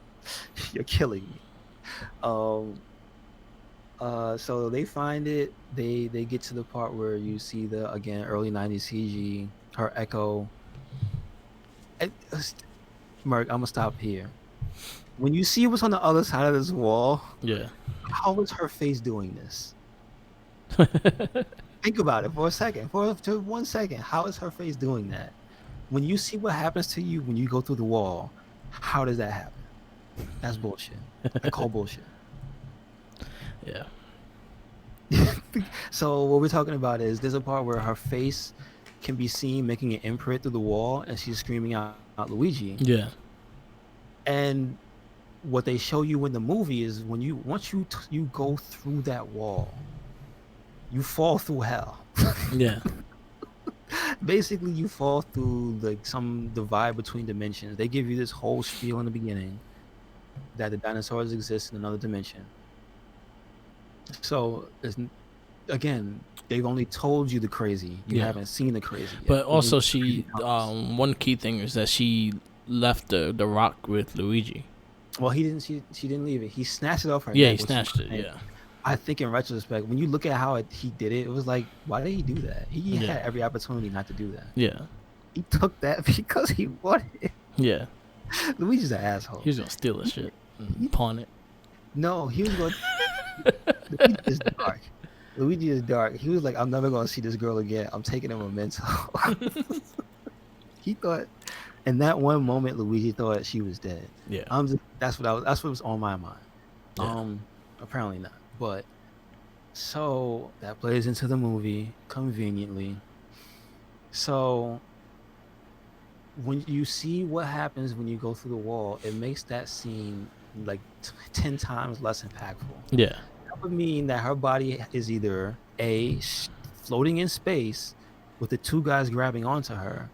You're killing me." Um, so they find it. They get to the part where you see the again early '90s CG, her Echo. Mark, I'm gonna stop here. When you see what's on the other side of this wall, Yeah. how is her face doing this? Think about it for a second, for just 1 second. How is her face doing that? When you see what happens to you when you go through the wall, how does that happen? That's bullshit. I call bullshit. Yeah. So what we're talking about is there's a part where her face can be seen making an imprint through the wall, and she's screaming out Luigi. Yeah. And what they show you in the movie is when once you go through that wall, you fall through hell. Yeah. Basically, you fall through like some divide between dimensions. They give you this whole spiel in the beginning that the dinosaurs exist in another dimension. So again, they've only told you the crazy. You Yeah. haven't seen the crazy yet. But Only also, the crazy she comes. one key thing is that she left the rock with Luigi. Well, he didn't. She didn't leave it. He snatched it off her Yeah, he neck, which is snatched it. my thing. Yeah. I think in retrospect, when you look at how he did it, it was like, why did he do that? He Yeah. had every opportunity not to do that. Yeah. He took that because he wanted it. Yeah. Luigi's an He asshole. was gonna steal the shit and He- pawn it. no, he was going. Luigi is dark. Luigi is dark. He was like, I'm never going to see this girl again. I'm taking a memento. He thought, in that one moment, Luigi thought she was dead. Yeah. That's what was on my mind. Yeah. Apparently not. But so that plays into the movie conveniently. So when you see what happens when you go through the wall, it makes that scene like 10 times less impactful. Yeah. That would mean that her body is either floating in space with the two guys grabbing onto her.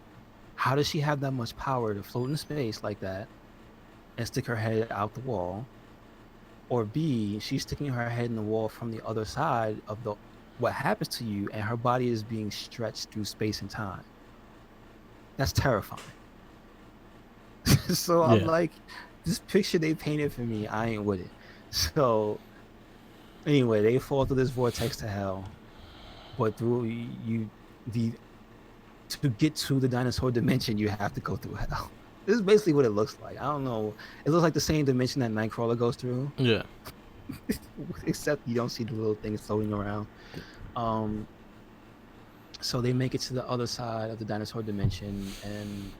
How does she have that much power to float in space like that and stick her head out the wall? Or B, she's sticking her head in the wall from the other side of the what happens to you, and her body is being stretched through space and time. That's terrifying. So I'm Yeah. like, this picture they painted for me, I ain't with it. So anyway, they fall through this vortex to hell, but through the to get to the dinosaur dimension, you have to go through hell. This is basically what it looks like. I don't know. It looks like the same dimension that Nightcrawler goes through, Yeah. except you don't see the little things floating around. Um, so they make it to the other side of the dinosaur dimension, and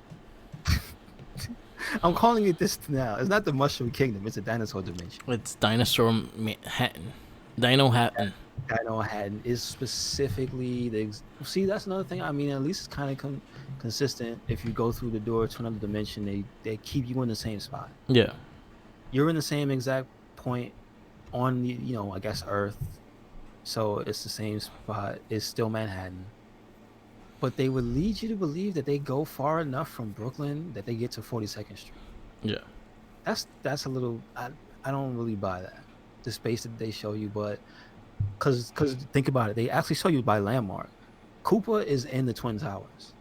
I'm calling it this now. It's not the Mushroom Kingdom; it's a dinosaur dimension. It's Dinosaur Manhattan. Dino Hatton. Dino Hatton is specifically see. That's another thing. I mean, at least it's kind of consistent. If you go through the door to another dimension, they keep you in the same spot. Yeah. You're in the same exact point on the I guess Earth, so it's the same spot. It's still Manhattan, but they would lead you to believe that they go far enough from Brooklyn that they get to 42nd Street. Yeah. That's a little. I don't really buy that. The space that they show you, but because think about it, they actually show you by landmark. Koopa is in the Twin Towers,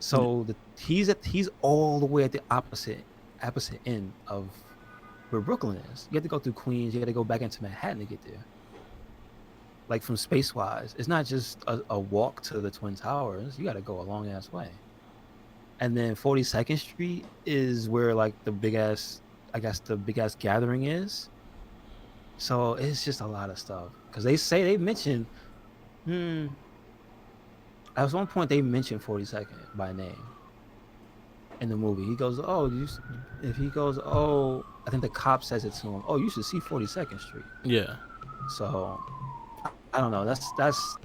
so he's all the way at the opposite end of where Brooklyn is. You have to go through Queens. You got to go back into Manhattan to get there. Like from space wise, it's not just a walk to the Twin Towers. You got to go a long ass way. And then 42nd Street is where like the big ass, I guess the big ass gathering is. So it's just a lot of stuff because they mentioned. At one point they mentioned 42nd by name in the movie. He goes, "Oh, if he goes, oh, I think the cop says it to him. Oh, you should see 42nd Street." Yeah. So I don't know. That's it's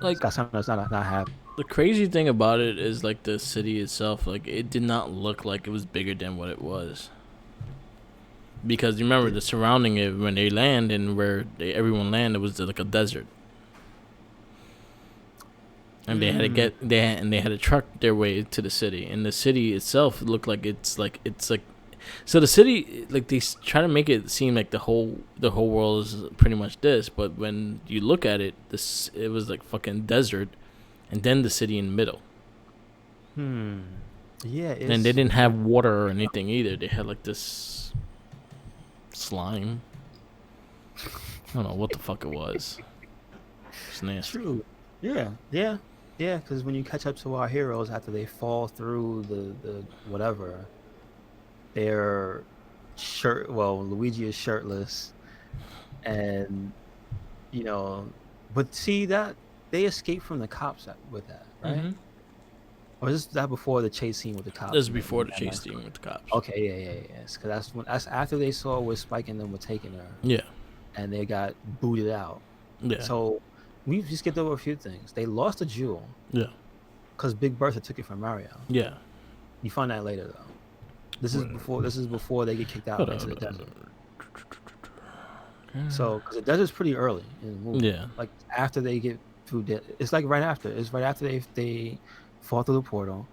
Like got something that's not happening. the crazy thing about it is like the city itself. Like it did not look like it was bigger than what it was. Because you remember the surrounding it when they land and where everyone landed was like a desert, and they had to Mm, they had to truck their way to the city, and the city itself looked like it's like so the city like they try to make it seem like the whole world is pretty much this, but when you look at it, this it was like fucking desert, and then the city in the middle, hmm. Yeah, and they it's didn't have water or anything either. They had like this slime. I don't know what the fuck it was. It's nasty. true. Yeah, yeah, yeah. Because when you catch up to our heroes after they fall through the whatever, they're well, Luigi is shirtless, and you know, but see that they escape from the cops with that, right? Mm-hmm. Or is that before the chase scene with the This cops is and before the the Mad chase Max? scene with the cops. Okay, yeah. Because that's after they saw where Spike and them were taking her, Yeah, and they got booted out. yeah, So we just skipped over a few things. They lost a jewel yeah, because Big Bertha took it from Mario. yeah. You find that later though. This is before they get kicked Hold out on, into the hold desert. on. So because the desert's pretty early in the movie, Yeah, like after they get through, it's like right after. It's right after they fall through the portal.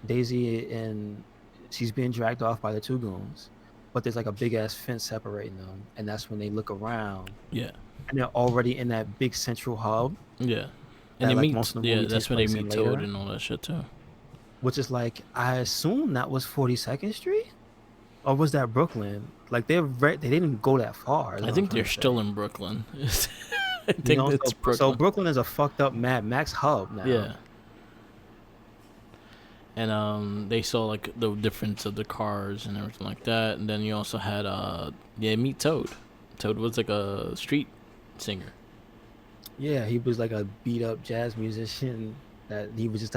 Daisy and she's being dragged off by the two goons, but there's like a big ass fence separating them, and that's when they look around yeah, and they're already in that big central hub yeah. And that they like meet. most of the Yeah, movie takes that's when they place in meet Toad later, and all that shit too. which is like I assume that was 42nd Street or was that Brooklyn? Like they didn't go that far. Is I what I'm think trying they're to still say. in Brooklyn. I You think know, that's so Brooklyn. Brooklyn is a fucked up Mad Max hub now. Yeah, and they saw like the difference of the cars and everything like that. And then you also had yeah, meet Toad. Toad was like a street singer. Yeah, he was like a beat up jazz musician that he was just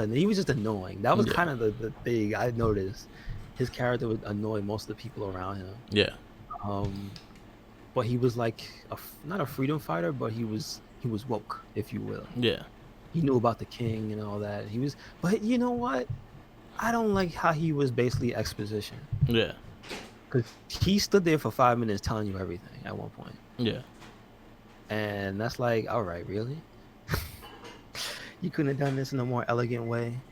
annoying. That was Yeah, kind of the thing I noticed. His character would annoy most of the people around him. yeah, Um, but he was like not a freedom fighter, but he was woke, if you will. yeah, He knew about the king and all that. But you know what? I don't like how he was basically exposition yeah, because he stood there for 5 minutes telling you everything at one point, yeah, and that's like, all right, really? You couldn't have done this in a more elegant way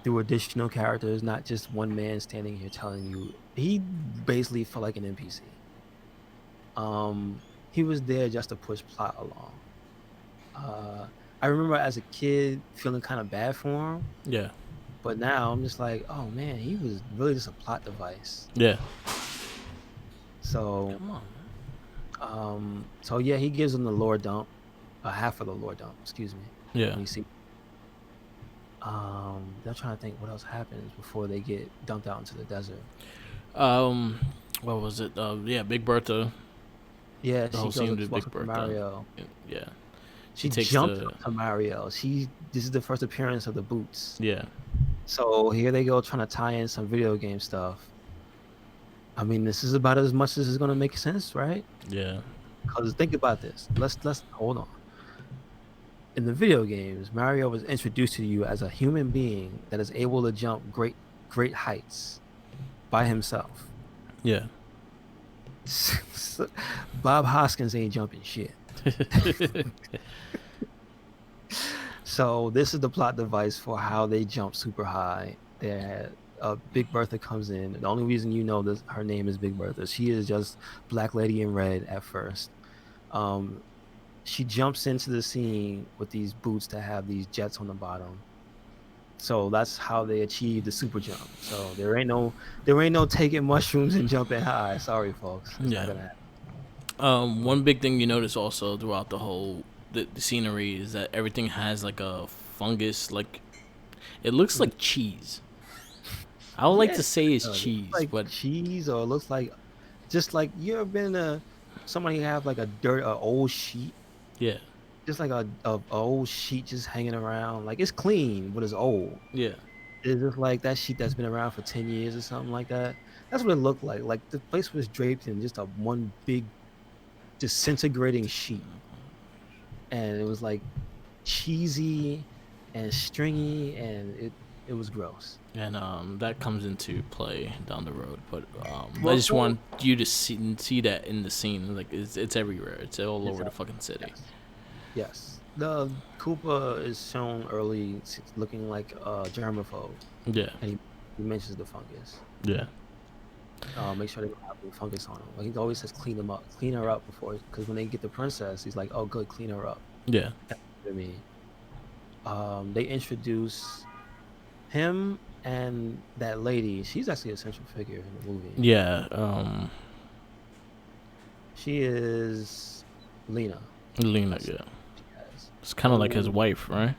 through additional characters, not just one man standing here telling you. He basically felt like an NPC. He was there just to push plot along. Uh, I remember as a kid feeling kind of bad for him, yeah, but now I'm just like, oh man, he was really just a plot device. yeah. So, Come on, so yeah, he gives him the lore dump, half of the lore dump, excuse me. man. Yeah. We see. I'm trying to think what else happens before they get dumped out into the desert. Um, what was it? Yeah, Big Bertha. Yeah, The she whole goes scene up, with walks Big up to Bertha. Mario. Yeah, she She takes jumps the up to Mario. This is the first appearance of the boots. yeah, So here they go trying to tie in some video game stuff. I mean, this is about as much as is gonna make sense, right? yeah, Because think about this. Let's hold on. In the video games, Mario was introduced to you as a human being that is able to jump great heights by himself. yeah, Bob Hoskins ain't jumping shit. So this is the plot device for how they jump super high. That Big Bertha comes in. The only reason you know this her name is Big Bertha. She is just Black Lady in Red at first. Um, she jumps into the scene with these boots that have these jets on the bottom. So that's how they achieve the super jump. So there ain't no taking mushrooms and jumping high. Sorry, folks, it's not yeah. gonna happen. One big thing you notice also throughout the whole the scenery is that everything has like a fungus, like it looks like cheese. I would like Yeah, to say it's it looks cheese, like but cheese, or it looks like just like you ever been somebody have like a old sheet, yeah, just like a old sheet just hanging around. Like it's clean, but it's old. yeah, It's just like that sheet that's been around for 10 years or something like that. That's what it looked like. Like the place was draped in just a one big disintegrating sheet. and it was like cheesy and stringy, and it was gross. And that comes into play down the road. But I Well, just so want you to see that in the scene. Like it's everywhere. It's all over the exactly, fucking city. yes, yes. The Koopa is shown early looking like a germaphobe, Yeah, and he mentions the fungus. yeah, Make sure they don't have any fungus on them. Like he always says, clean them up, clean her up before, because when they get the princess, he's like, oh, good, clean her up. yeah, I mean, they introduce him and that lady. She's actually a central figure in the movie. yeah. She is Lena. Lena. That's Yeah, she has. it's kind of like his So wife, right?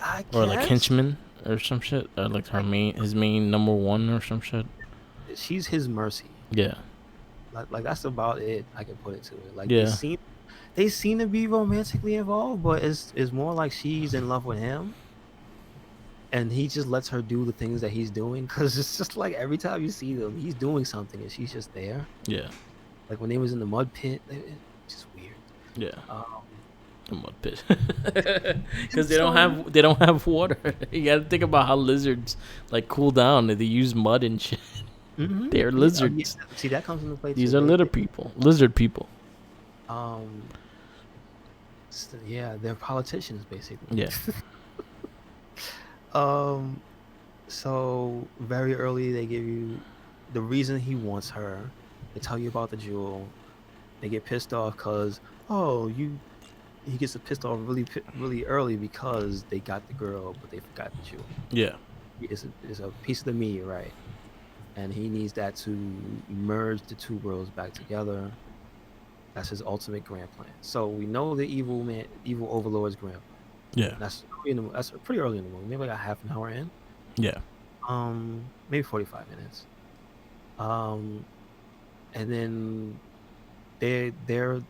I Or like guess henchman or some shit. Or like his main number one or some shit. she's his mercy. Yeah, Like that's about it. I can put it to it. Like yeah, they seem to be romantically involved, but it's more like she's in love with him, and he just lets her do the things that he's doing. Because it's just like every time you see them, he's doing something, and she's just there. yeah, Like when they was in the mud pit, it's just weird. yeah. Um, A mud pit. Because it's so they don't have water. You gotta think about how lizards like cool down. They use mud and shit. They're yeah, yeah. lizards. See, that comes into play too. These are little people, lizard people. Um, yeah, they're politicians basically. Yeah, Um, so very early they give you the reason he wants her. They tell you about the jewel. They get pissed off because oh you he gets pissed off really early because they got the girl but they forgot the jewel. yeah, It's a piece of the meteorite, and he needs that to merge the two worlds back together. That's his ultimate grand plan. So we know the evil overlord's grand plan. yeah, That's pretty early in the movie, maybe like a half an hour in. yeah, Maybe 45 minutes. Um, and then they're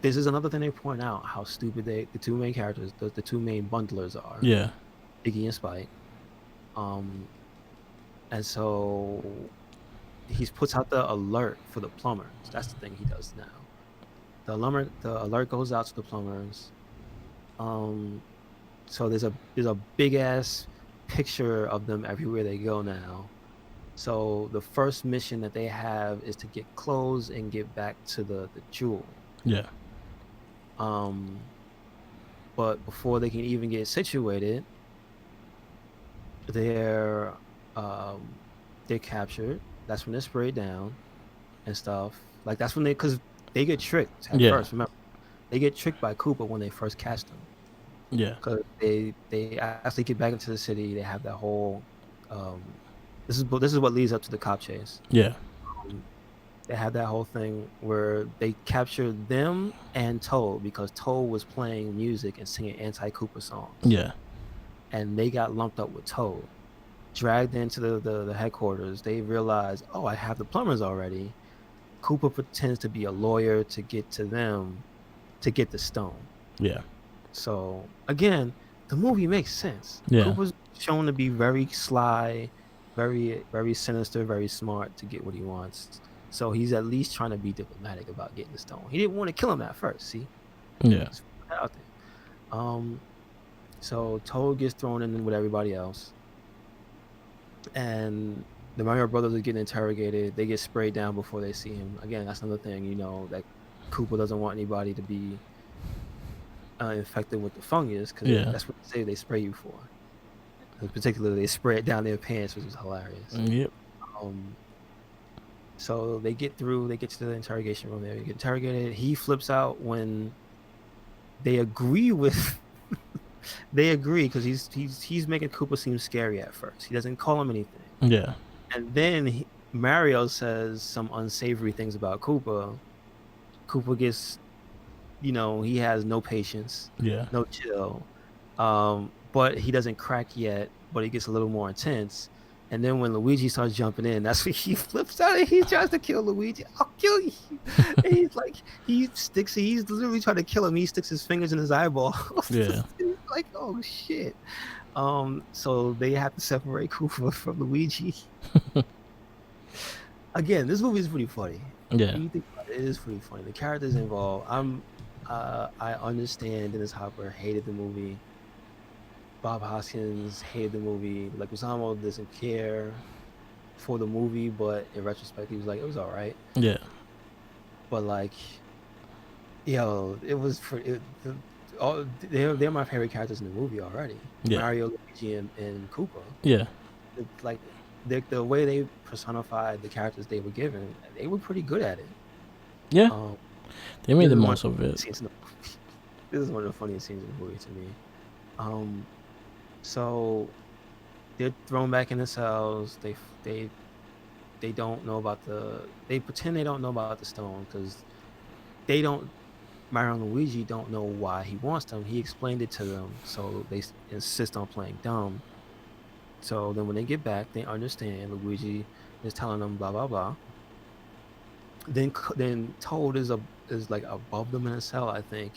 this is another thing they point out how stupid the two main characters, the two main bundlers are, yeah, Iggy and Spike. Um, and so he puts out the alert for the plumbers. That's the thing he does now. The alert goes out to the plumbers. Um, so there's a big ass picture of them everywhere they go now. So the first mission that they have is to get clothes and get back to the jewel. yeah, Um, but before they can even get situated, they're um they're captured. That's when they're sprayed down and stuff. Like that's when because they get tricked at yeah, first. Remember, they get tricked by Cooper when they first catch them. yeah, Because they as they get back into the city, they have that whole um this is what leads up to the cop chase. yeah, Um, they had that whole thing where they captured them and Toad because Toad was playing music and singing anti-Cooper songs, yeah, and they got lumped up with Toad, dragged into the headquarters. They realized, oh, I have the plumbers already. Cooper pretends to be a lawyer to get to them to get the stone. yeah, So again, the movie makes sense. yeah, Cooper's shown to be very sly, very sinister, very smart to get what he wants. So he's at least trying to be diplomatic about getting the stone. He didn't want to kill him at first. See, yeah, just put that out there. So Toad gets thrown in with everybody else, and the Mario brothers are getting interrogated. They get sprayed down before they see him. Again, that's another thing, that Cooper doesn't want anybody to be infected with the fungus because yeah, that's what they say they spray you for. In particular, they spray it down their pants, which is hilarious. yep, Um, so they get through. They get to the interrogation room. They get interrogated. He flips out when they agree with. They agree because he's making Cooper seem scary at first. He doesn't call him anything, yeah, and then Mario says some unsavory things about Cooper. Cooper gets, he has no patience, yeah, no chill. But he doesn't crack yet, but he gets a little more intense. And then when Luigi starts jumping in, that's when he flips out and he tries to kill Luigi. I'll kill you. And he's like, he's literally trying to kill him. He sticks his fingers in his eyeball. yeah, Like, oh shit. So they have to separate Koopa from Luigi. Again, this movie is pretty funny. yeah, When you think about it, it is pretty funny. The characters involved, I'm I understand Dennis Hopper hated the movie. Bob Hoskins hated the movie. Like Leguizamo doesn't care for the movie, but in retrospect, he was like, it was all right. Yeah. But like, yo, it was for it. They're my favorite characters in the movie already. Yeah. Mario, Luigi, and Koopa. Yeah. Like the way they personified the characters they were given, they were pretty good at it. Yeah. Um, They made this the is one of most of the it. scenes in the movie. This is one of the funniest scenes in the movie to me. Um, so they're thrown back in the cells. They they don't know about they pretend they don't know about the stone because they don't Mario and Luigi don't know why he wants them. He explained it to them, so they insist on playing dumb. So then when they get back, they understand Luigi is telling them blah blah blah. Then Toad is like above them in a cell, I think,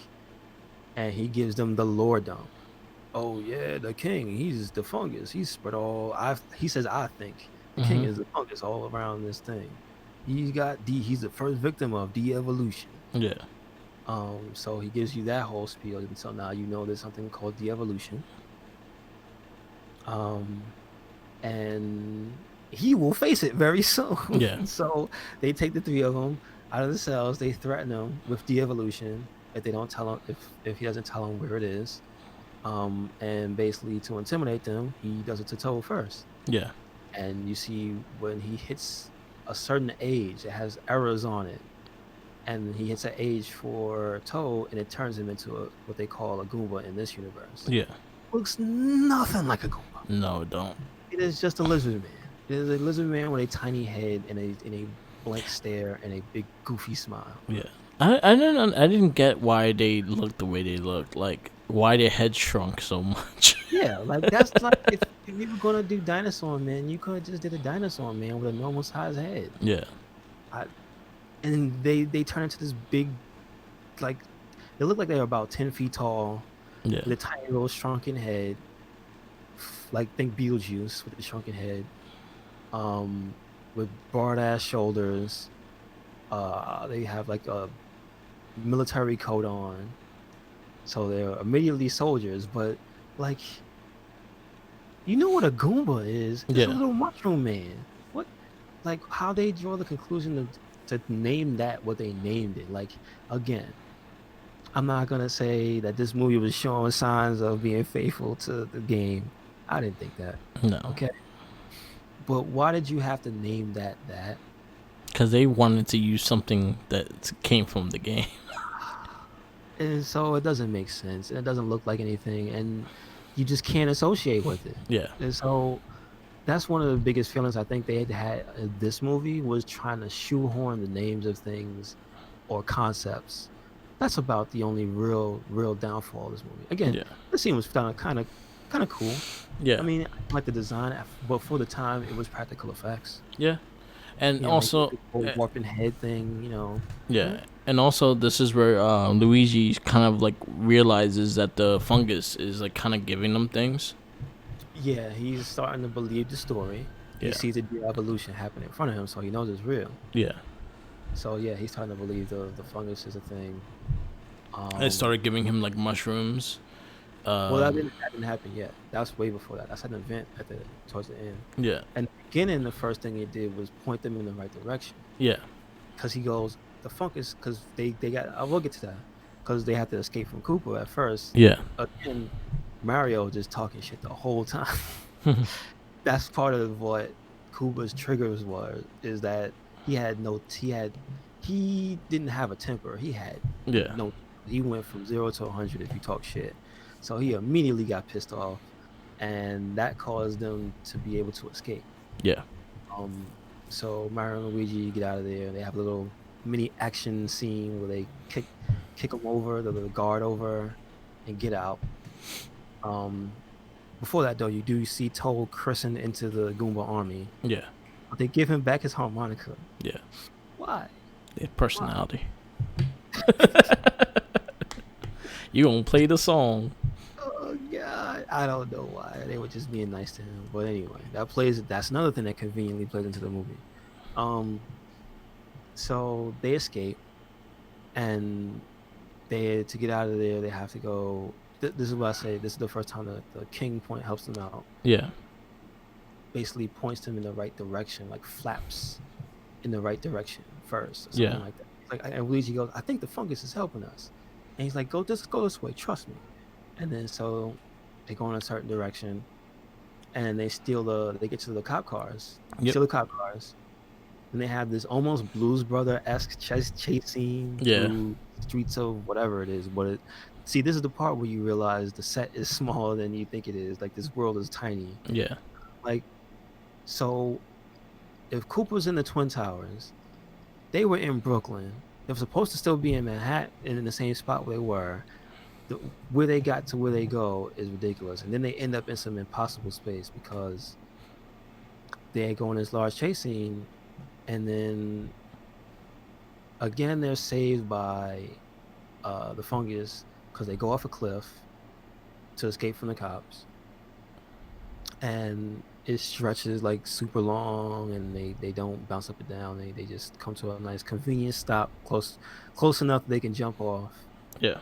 and he gives them the lore dump. Oh yeah, the king, he's the fungus. He's spread all he says I think the king Hmm. is the fungus all around this thing. He's the first victim of de-evolution. Yeah. So he gives you that whole spiel, and so now you know there's something called de-evolution. Um, and he will face it very soon. Yeah. So they take the three of them out of the cells. They threaten him with de-evolution if they don't tell him if he doesn't tell them where it is. And basically to intimidate them, he does it to Toad first. Yeah. And you see when he hits a certain age, it has errors on it. And he hits an age for Toad, and it turns him into what they call a Goomba in this universe. Yeah. Looks nothing like a Goomba. No, don't. It is just a lizard man. It is a lizard man with a tiny head and a blank stare and a big goofy smile. Yeah. I didn't get why they looked the way they looked. Like why their head shrunk so much. Yeah, like that's like if you were gonna do dinosaur man, you could have just did a dinosaur man with a normal size head. Yeah. I, and they turn into this big, like they look like they're about 10 feet tall Yeah. with a tiny little shrunken head, like think Beetlejuice with the shrunken head, um, with broad ass shoulders. They have like a military coat on, so they're immediately soldiers. But like, you know what a Goomba is? It's a Yeah. little mushroom man. What, like, how they draw the conclusion to name that what they named it? Like, again, I'm not gonna say that this movie was showing signs of being faithful to the game. I didn't think that. No. Okay, but why did you have to name that that? Because they wanted to use something that came from the game. And so it doesn't make sense, and it doesn't look like anything, and you just can't associate with it. Yeah. And so that's one of the biggest feelings I think they had in this movie was trying to shoehorn the names of things or concepts. That's about the only real downfall of this movie. Again, Yeah. the scene was kind of cool. I Yeah. mean, I like the design, but for the time, it was practical effects. Yeah. And Like also, the whole warping head thing. yeah, and also this is where Luigi kind of like realizes that the fungus is like kind of giving them things. Yeah, he's starting to believe the story. He Yeah. sees the de-evolution happen in front of him, so he knows it's real. Yeah. So yeah, he's starting to believe the fungus is a thing. And it Um, started giving him like mushrooms. well, Um, that didn't happen yet. That's way before that. That's an event towards the end. yeah. And the beginning, the first thing he did was point them in the right direction. Yeah. Because he goes, the fungus, because they got. I will get to that. Because they have to escape from Cooper at first. Yeah. Again, Mario just talking shit the whole time. That's part of what Kuba's triggers was, is that he didn't have a temper. He had Yeah. no, he went from 0 to 100 if you talk shit. So he immediately got pissed off, and that caused them to be able to escape. Yeah. Um, so Mario and Luigi get out of there. They have a little mini action scene where they kick them over, the little guard over, and get out. Um, Before that though, you do see Toad christened into the Goomba army. Yeah. But they give him back his harmonica. Yeah. Why? Yeah. Personality. You gonna play the song? Oh god, I don't know why. They were just being nice to him. But anyway, that's another thing that conveniently plays into the movie. Um, so they escape, and they to get out of there, they have to go. This is what I say. This is the first time the king point helps them out. Yeah. Basically, points them in the right direction, like flaps in the right direction first, or something Yeah. like that. It's like, and Luigi goes, "I think the fungus is helping us," and he's like, go this way, trust me." And then so they go in a certain direction, and they get to the cop cars, Yep. steal the cop cars, and they have this almost Blues Brother esque chase scene Yeah. through streets of whatever it is. See, this is the part where you realize the set is smaller than you think it is. Like this world is tiny. Yeah. Like so, if Cooper's in the Twin Towers, they were in Brooklyn. They were supposed to still be in Manhattan and in the same spot where they were. Where they got to where they go is ridiculous, and then they end up in some impossible space because they go in this large chase scene, and then again they're saved by the fungus because they go off a cliff to escape from the cops, and it stretches like super long, and they don't bounce up and down. They just come to a nice convenient stop close enough that they can jump off. Yeah.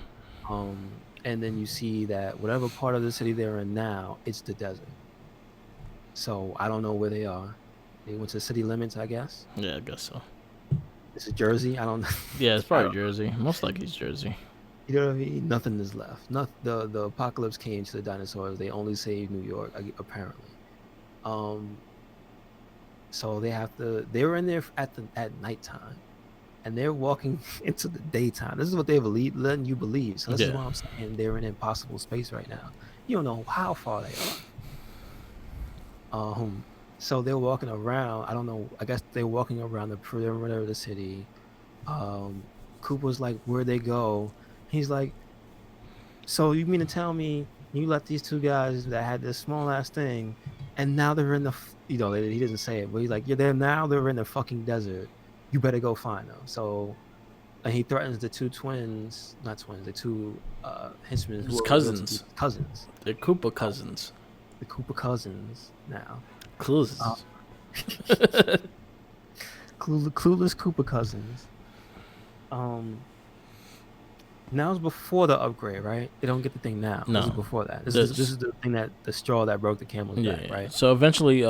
And then you see that whatever part of the city they're in now, it's the desert. So I don't know where they are. They went to the city limits, I guess. Yeah, I guess so. This is Jersey. I don't know. Yeah, it's I probably don't, Jersey. Most likely it's Jersey. you know what I mean? Nothing is left. Not the apocalypse came to the dinosaurs. They only saved New York, apparently. Um, so they're in there at nighttime, and they're walking into the daytime. This is what they're letting you believe. So this is Yeah. why I'm saying they're in impossible space right now. You don't know how far they are. So they're walking around. I don't know. I guess they're walking around the perimeter of the city. Um, Cooper's like, "Where'd they go?" He's like, "So you mean to tell me you let these two guys that had this small ass thing, and now they're in the, he doesn't say it, but he's like, yeah, they're in the fucking desert. You better go find them." So, and he threatens the two twins, not twins, the two henchmen His who are revealed to be cousins. cousins, They're Koopa cousins. the Cooper cousins now. Uh, Cousins. clueless Cooper cousins. Um, Now it's before the upgrade, right? They don't get the thing now. This is No. before that. This This. is the thing that the straw that broke the camel's Yeah, back, yeah. right? So eventually,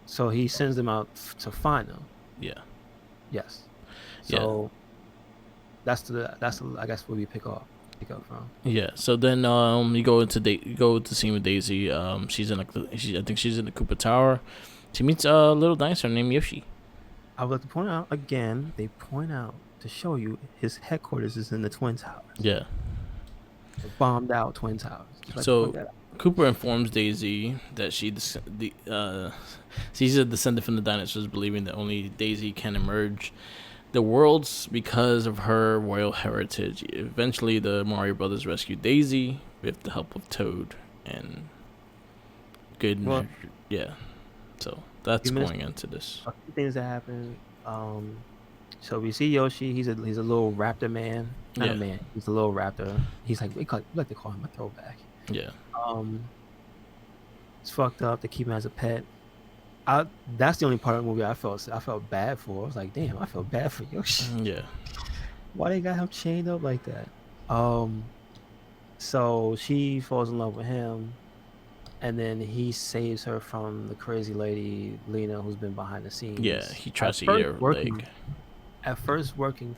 So he sends them out to find them. yeah, Yes. yeah, So I guess where we pick up from. yeah. So then, you go to scene with Daisy. She's in I think she's in the Koopa Tower. She meets a little dinosaur named Yoshi. I would like to point out again. They point out to show you his headquarters is in the Twin Towers, Yeah. the bombed out Twin Towers. Just like to point So that out. Cooper informs Daisy that she's a descendant from the dinosaurs, believing that only Daisy can emerge the worlds because of her royal heritage. Eventually, the Mario Brothers rescue Daisy with the help of Toad and good. Well, Yeah. So that's you missed going into this. a few things that happen. So we see Yoshi. He's a little raptor man. Not a Yeah. man. He's a little raptor. He's like we like to call him a throwback. Yeah. Um, it's fucked up. They keep him as a pet. That's the only part of the movie I felt bad for. I was like, damn, I feel bad for Yoshi. Yeah. Why they got him chained up like that? Um, so she falls in love with him, and then he saves her from the crazy lady Lena, who's been behind the scenes. Yeah. He tries to first eat her leg. At first working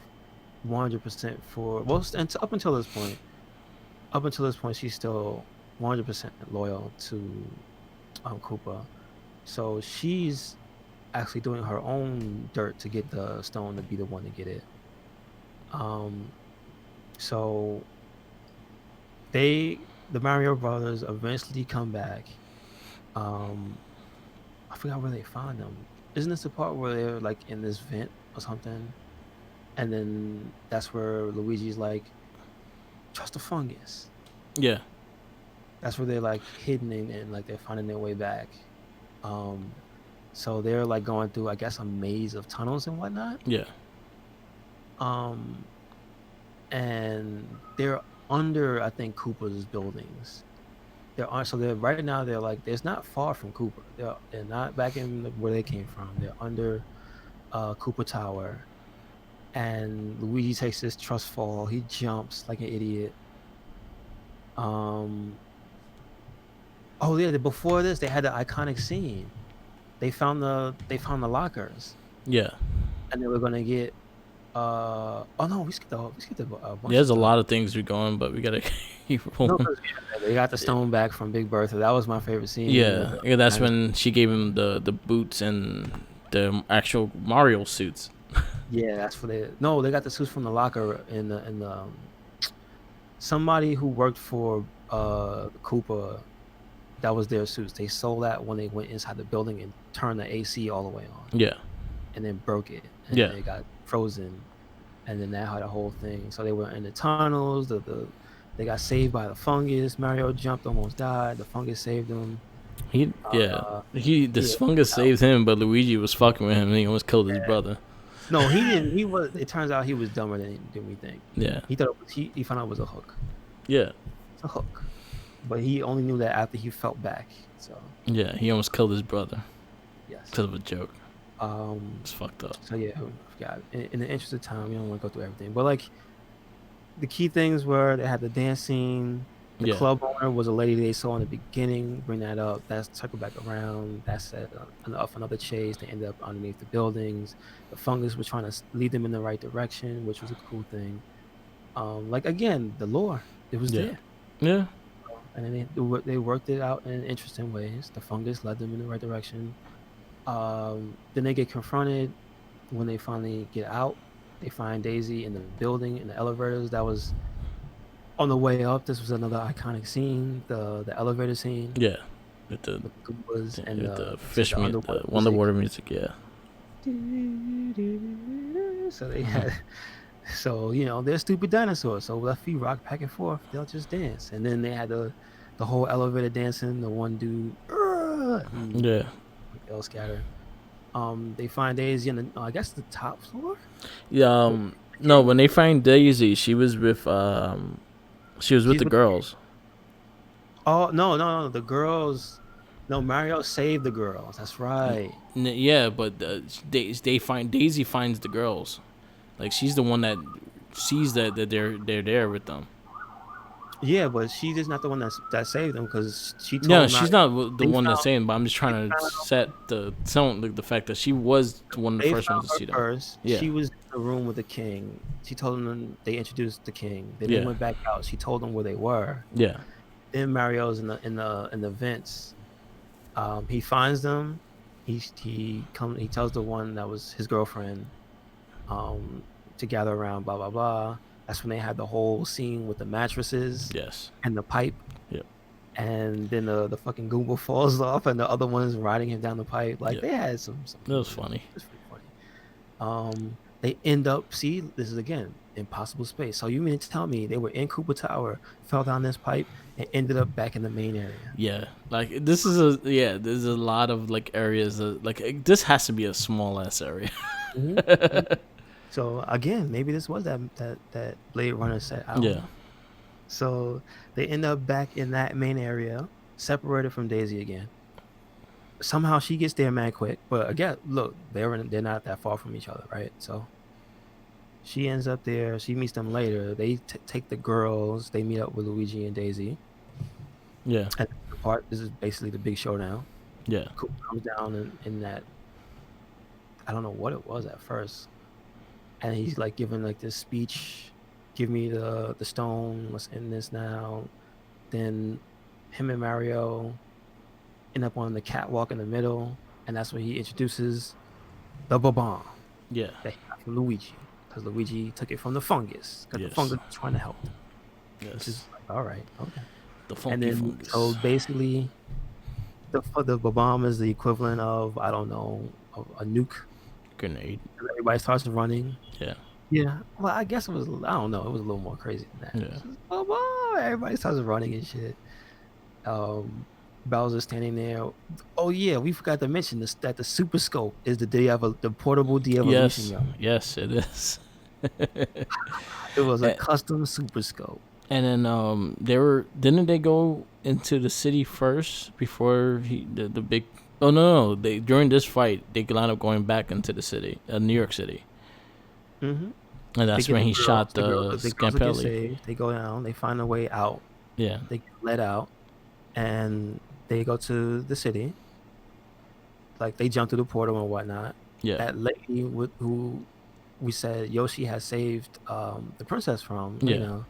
100% for and up until this point she's still 100% loyal to Koopa. So she's actually doing her own dirt to get the stone to be the one to get it. um so the Mario brothers eventually come back. um I forgot where they find them. Isn't this the part where they're like in this vent or something? And then that's where Luigi's like, trust the fungus. Yeah. That's where they're like hidden and like they're finding their way back. Um, so they're like going through, I guess, a maze of tunnels and whatnot. Yeah. Um, and they're under, I think, Cooper's buildings. They're right now. They're like, there's not far from Cooper. They're not back in where they came from. They're under Cooper Tower. and Luigi takes this trust fall. He jumps like an idiot. Um, oh yeah, before this they had the iconic scene. They found the lockers, Yeah. and they were gonna get. Oh no, we skipped a bunch of There's a stuff. lot of things we're going, but we gotta keep No, rolling. 'cause, yeah, they got the stone back from Big Bertha. That was my favorite scene with Yeah, the yeah. That's dinosaur. when she gave him the boots and the actual Mario suits. Yeah, that's for they. No, they got the suits from the locker in the somebody who worked for Koopa. That was their suits. They sold that when they went inside the building and turned the AC all the way on, Yeah, and then broke it, and yeah. it got frozen, and then that had a whole thing. So they were in the tunnels. They got saved by the fungus. Mario jumped, almost died. The fungus saved him. Yeah. Uh, This yeah. fungus saved him, but Luigi was fucking with him, and he almost killed his brother. No, he didn't. He was. It turns out he was dumber than we think. Yeah, He thought he found out it was a hook. yeah, It's a hook, but he only knew that after he felt back. So yeah. He almost killed his brother yes. because of a joke. Um. It's fucked up. So yeah, I forgot. In the interest of time, we don't want to go through everything, but like the key things were they had the dance scene. The Yeah, club owner was a lady they saw in the beginning. Bring that up. That's circle back around. That's set off another chase. They ended up underneath the buildings. The fungus was trying to lead them in the right direction, which was a cool thing. Like again, the lore, it was yeah, there, yeah, and then they worked it out in interesting ways. The fungus led them in the right direction. Then they get confronted when they finally get out. They find Daisy in the building in the elevators. That was on the way up. This was another iconic scene, the elevator scene yeah. With the with the Goombas and with the the fish meat, the underwater music. underwater music. Yeah, So they hmm had, so they're stupid dinosaurs. So if you rock back and forth, they'll just dance. And then they had the whole elevator dancing. The one dude, and yeah. they'll scatter. They find Daisy in the, I guess the top floor. Yeah. Or No, beginning. when they find Daisy, she was with She's the with. girls. Oh no, no, no! The girls. No, Mario saved the girls. That's right. Yeah, but they find Daisy finds the girls. Like she's the one that sees that they're there with them. Yeah, but she is not the one that saved them because she No, told she's Mario not the they one that's found saying. But I'm just they trying to found set the fact that she was one of the they first ones found to her see them. first. Yeah, She was in the room with the king. She told them they introduced the king. Then they yeah, went back out. She told them where they were. yeah, Then Mario's in the vents. He finds them. He tells the one that was his girlfriend um to gather around. Blah blah blah. That's when they had the whole scene with the mattresses yes, and the pipe. yeah, And then the fucking Goomba falls off, and the other one is riding him down the pipe. Like yeah. they had some That was cool. funny. It's pretty funny. They end up. See, this is again impossible space. So you mean to tell me they were in Koopa Tower, fell down this pipe, and ended up back in the main area? Yeah, like this is a yeah. There's a lot of like areas that this has to be a small ass area. Hmm. So again, maybe this was that Blade Runner set. I don't Yeah, know. So they end up back in that main area, separated from Daisy again. Somehow she gets there mad quick, but again, look, they're not that far from each other, right? So she ends up there. She meets them later. They take the girls. They meet up with Luigi and Daisy. yeah, And the part this is basically the big showdown. yeah. Coop comes down in that I don't know what it was at first, and he's like giving like this speech. Give me the stone. Let's end this now. Then him and Mario end up on the catwalk in the middle, and that's when he introduces the bomb Yeah. that he got from Luigi, because Luigi took it from the fungus, because the Yes. fungus was trying to help them, which is Yes. like, all right, okay. The And funky then so fungus. basically, the bomb is the equivalent of I don't know a nuke. Grenade. Everybody starts running. Yeah. Yeah, well, I guess it was. I don't know. It was a little more crazy than that. Yeah. It's just, oh, everybody starts running and shit. Um, Bowser's standing there. Oh yeah, we forgot to mention this that the Super Scope is the portable de-evolution Yes. gun. Yes, it is. It was a A- custom Super Scope. And then they were didn't they go into the city first before the big oh no, they during this fight they wound up going back into the city, New York City. Hmm. And They that's get when he shot the the girls that get Scampelli. saved. They go down. They find a way out. Yeah, They get let out, and they go to the city. Like they jump through the portal and whatnot. yeah, That lady with who we said Yoshi has saved the princess from, yeah, Lena,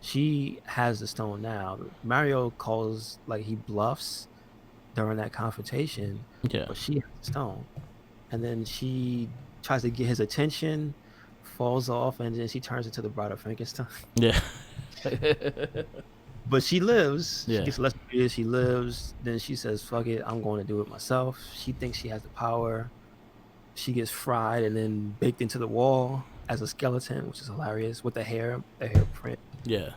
she has the stone now. Mario calls like he bluffs during that confrontation, yeah, but she has the stone. And then she tries to get his attention, falls off, and then she turns into the Bride of Frankenstein. yeah, But she lives. She yeah, gets electrocuted. She lives. Then she says, "Fuck it, I'm going to do it myself." She thinks she has the power. She gets fried and then baked into the wall as a skeleton, which is hilarious with the hair print. yeah,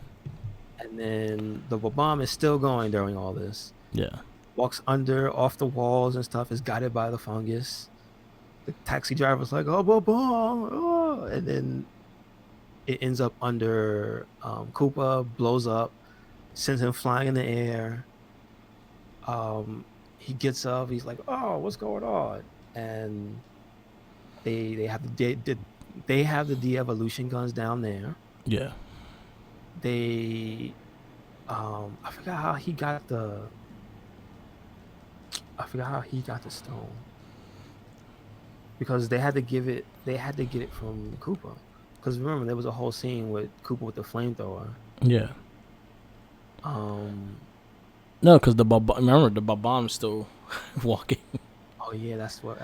And then the bomb is still going during all this. yeah, Walks under, off the walls and stuff. Is guided by the fungus. The taxi driver's like, "Oh, bomb!" Oh. And then it ends up under Koopa, blows up, sends him flying in the air. He gets up. He's like, "Oh, what's going on?" And they have they have the de-evolution guns down there. yeah. They I forgot how he got the stone because they had to get it from Koopa. Because remember there was a whole scene with Koopa with the flamethrower. Yeah. Um No, because remember the Bob-omb's still walking. oh yeah, that's what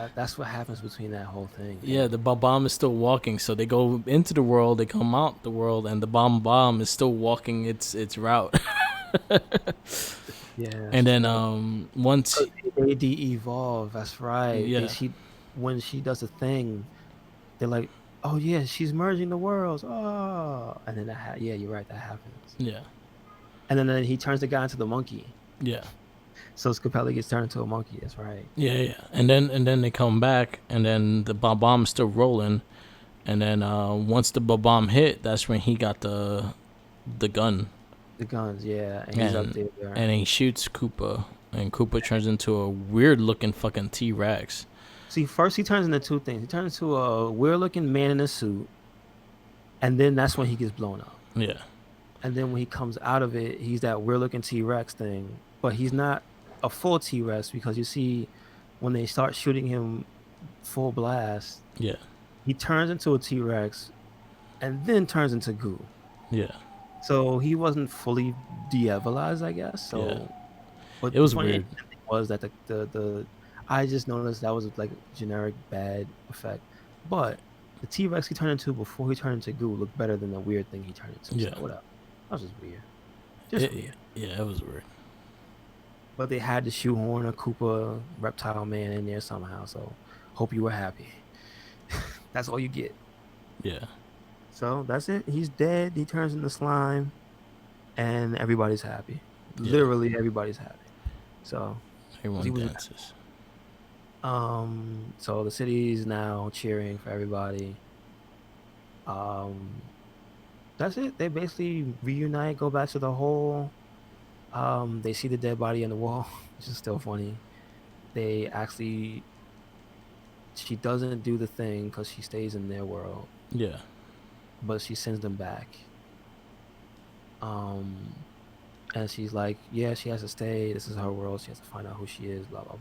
happens between that whole thing. Yeah, the Bob-omb is still walking. So they go into the world, they come out the world, and the bomb is still walking its route. Yeah, And then so once, they de-evolve. That's right. They yeah, she when she does the thing, they're like, "Oh yeah, she's merging the worlds." Oh, and then yeah, you're right. That happens. yeah, And then he turns the guy into the monkey. yeah, So Scapelli gets turned into a monkey. That's right. yeah, yeah. And then they come back, and then the Bob-omb's still rolling. And then once the Bob-omb hit, that's when he got the gun, The guns, yeah, and he's up and there. and he shoots Koopa, and Koopa turns into a weird looking fucking T-Rex. See, first he turns into two things. He turns into a weird-looking man in a suit, and then that's when he gets blown up. Yeah, And then when he comes out of it, he's that weird-looking T-Rex thing, but he's not a full T-Rex because you see when they start shooting him full blast, yeah, he turns into a T-Rex and then turns into goo. yeah, So he wasn't fully de-evolized, I guess. yeah. So, but It the was funny weird. thing was that the I just noticed that was like generic bad effect. But the T-Rex he turned into before he turned into goo looked better than the weird thing he turned into. So Yeah, whatever. That was just weird. Just weird. yeah, it was weird. But they had to shoehorn a Koopa reptile man in there somehow. So hope you were happy. That's all you get. Yeah, So that's it. He's dead. He turns into slime, and everybody's happy. yeah. Literally, everybody's happy. So, 'cause he Everyone was. dances. So the city's now cheering for everybody. Um, that's it. They basically reunite, go back to the hole. They see the dead body in the wall, which is still funny. They actually, she doesn't do the thing because she stays in their world, Yeah, but she sends them back. Um, and she's like, yeah, she has to stay. This is her world. She has to find out who she is. Blah blah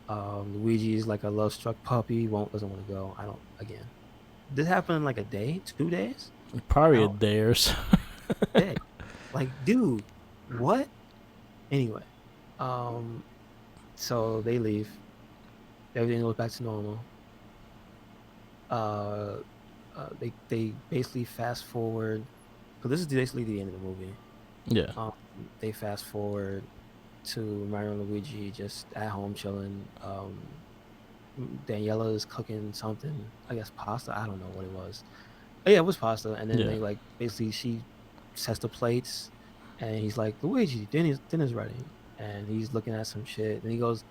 blah. Luigi's like a love struck puppy. Won't doesn't want to go. I don't. Again, this happened in like a day, 2 days. I probably a don't. day or so. Day. Like, dude, what? Anyway, um, so they leave. Everything goes back to normal. Uh, they basically fast forward. So this is basically the end of the movie. Yeah, Um, they fast forward to Mario and Luigi just at home chilling. Daniela is cooking something, I guess pasta. I don't know what it was. Oh, yeah, it was pasta. And then yeah, they like basically she sets the plates, and he's like, Luigi, dinner's ready. And he's looking at some shit, and he goes,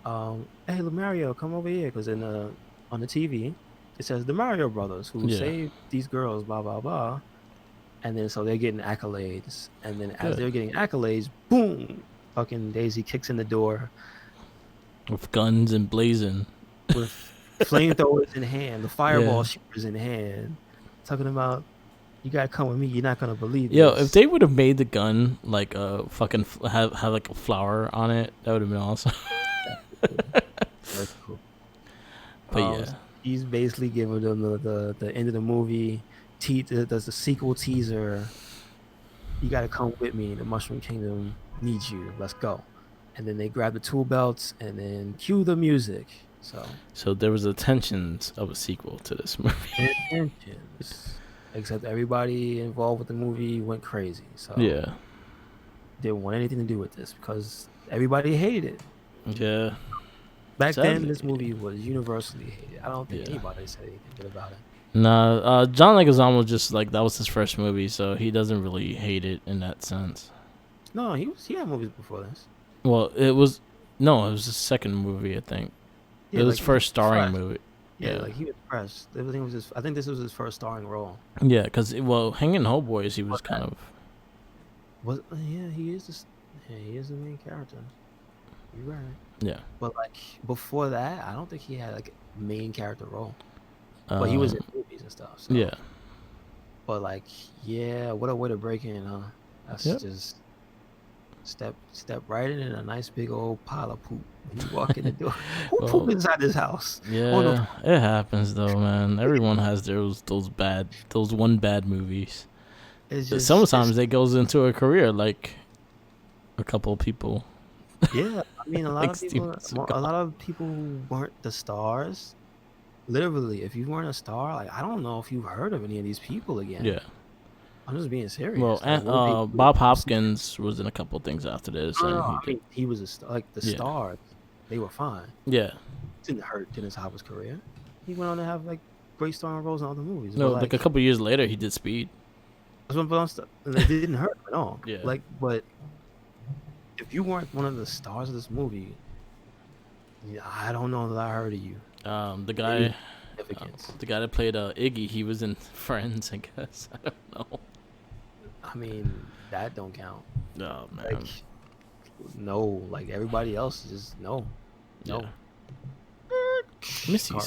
"Hey, Mario, come over here," because in the on the TV it says the Mario Brothers who yeah. saved these girls, blah blah blah. And then so they're getting accolades, and then as Good. they're getting accolades, boom, fucking Daisy kicks in the door With guns and blazing. with flamethrowers in hand, the fireball Yeah. shooters in hand, talking about you gotta come with me. You're not gonna believe Yo, if this. they would have made the gun like a fucking have like a flower on it, that would have been awesome. That's cool. That's cool. But yeah, He's basically giving them the end of the movie. Does the sequel teaser. You got to come with me. The Mushroom Kingdom needs you. Let's go. And then they grab the tool belts and then cue the music. So so there was the tensions of a sequel to this movie. intentions. Except everybody involved with the movie went crazy. So Yeah, didn't want anything to do with this because everybody hated it. yeah, Back then, sadly, this movie was universally hated. I don't think yeah. anybody said anything good about it. Nah, John Leguizamo just like that was his first movie, so he doesn't really hate it in that sense. No, he had movies before this. Well, it was no, it was his second movie, I think. It Yeah, was like his he was first starring fresh. movie. Yeah, Yeah, like he was fresh. Everything was just. I think this was his first starring role. yeah, because well, Hanging Ho Boys, he was But kind that of was yeah, he is the yeah, he is the main character. You're right. yeah. But like before that, I don't think he had like a main character role. But he was in Um, movies and stuff. So, yeah, but like, yeah, what a way to break in, huh? That's yep. just step right in a nice big old pile of poop when you walk in the door. Who poop Well, inside this house? Oh no, yeah, it happens though, man. Everyone has those one bad movies. it's But just it's sometimes it goes into a career, like a couple of people, yeah. I mean, like Steven a Seagal. lot of people who weren't the stars. Literally, if you weren't a star, like I don't know if you've heard of any of these people again. Yeah. I'm just being Well, serious. Like, and, what would they do? Bob Hopkins was in a couple of things after this, No, no, and no. he I did. mean, he was a star. Like the Yeah. stars, they were fine. Yeah. Didn't hurt Dennis Hopper's career. He went on to have like great starring roles in other movies. But No, like a like, couple of years later, he did Speed. and it didn't hurt him at all. Yeah. Like, but if you weren't one of the stars of this movie, yeah, I don't know that I heard of you. The Any guy, significance? the guy that played Iggy, he was in Friends, I guess. I don't know. I mean, that don't count. Oh Like, man. no. Like everybody else is just no, Yeah. no. Let me see. Car-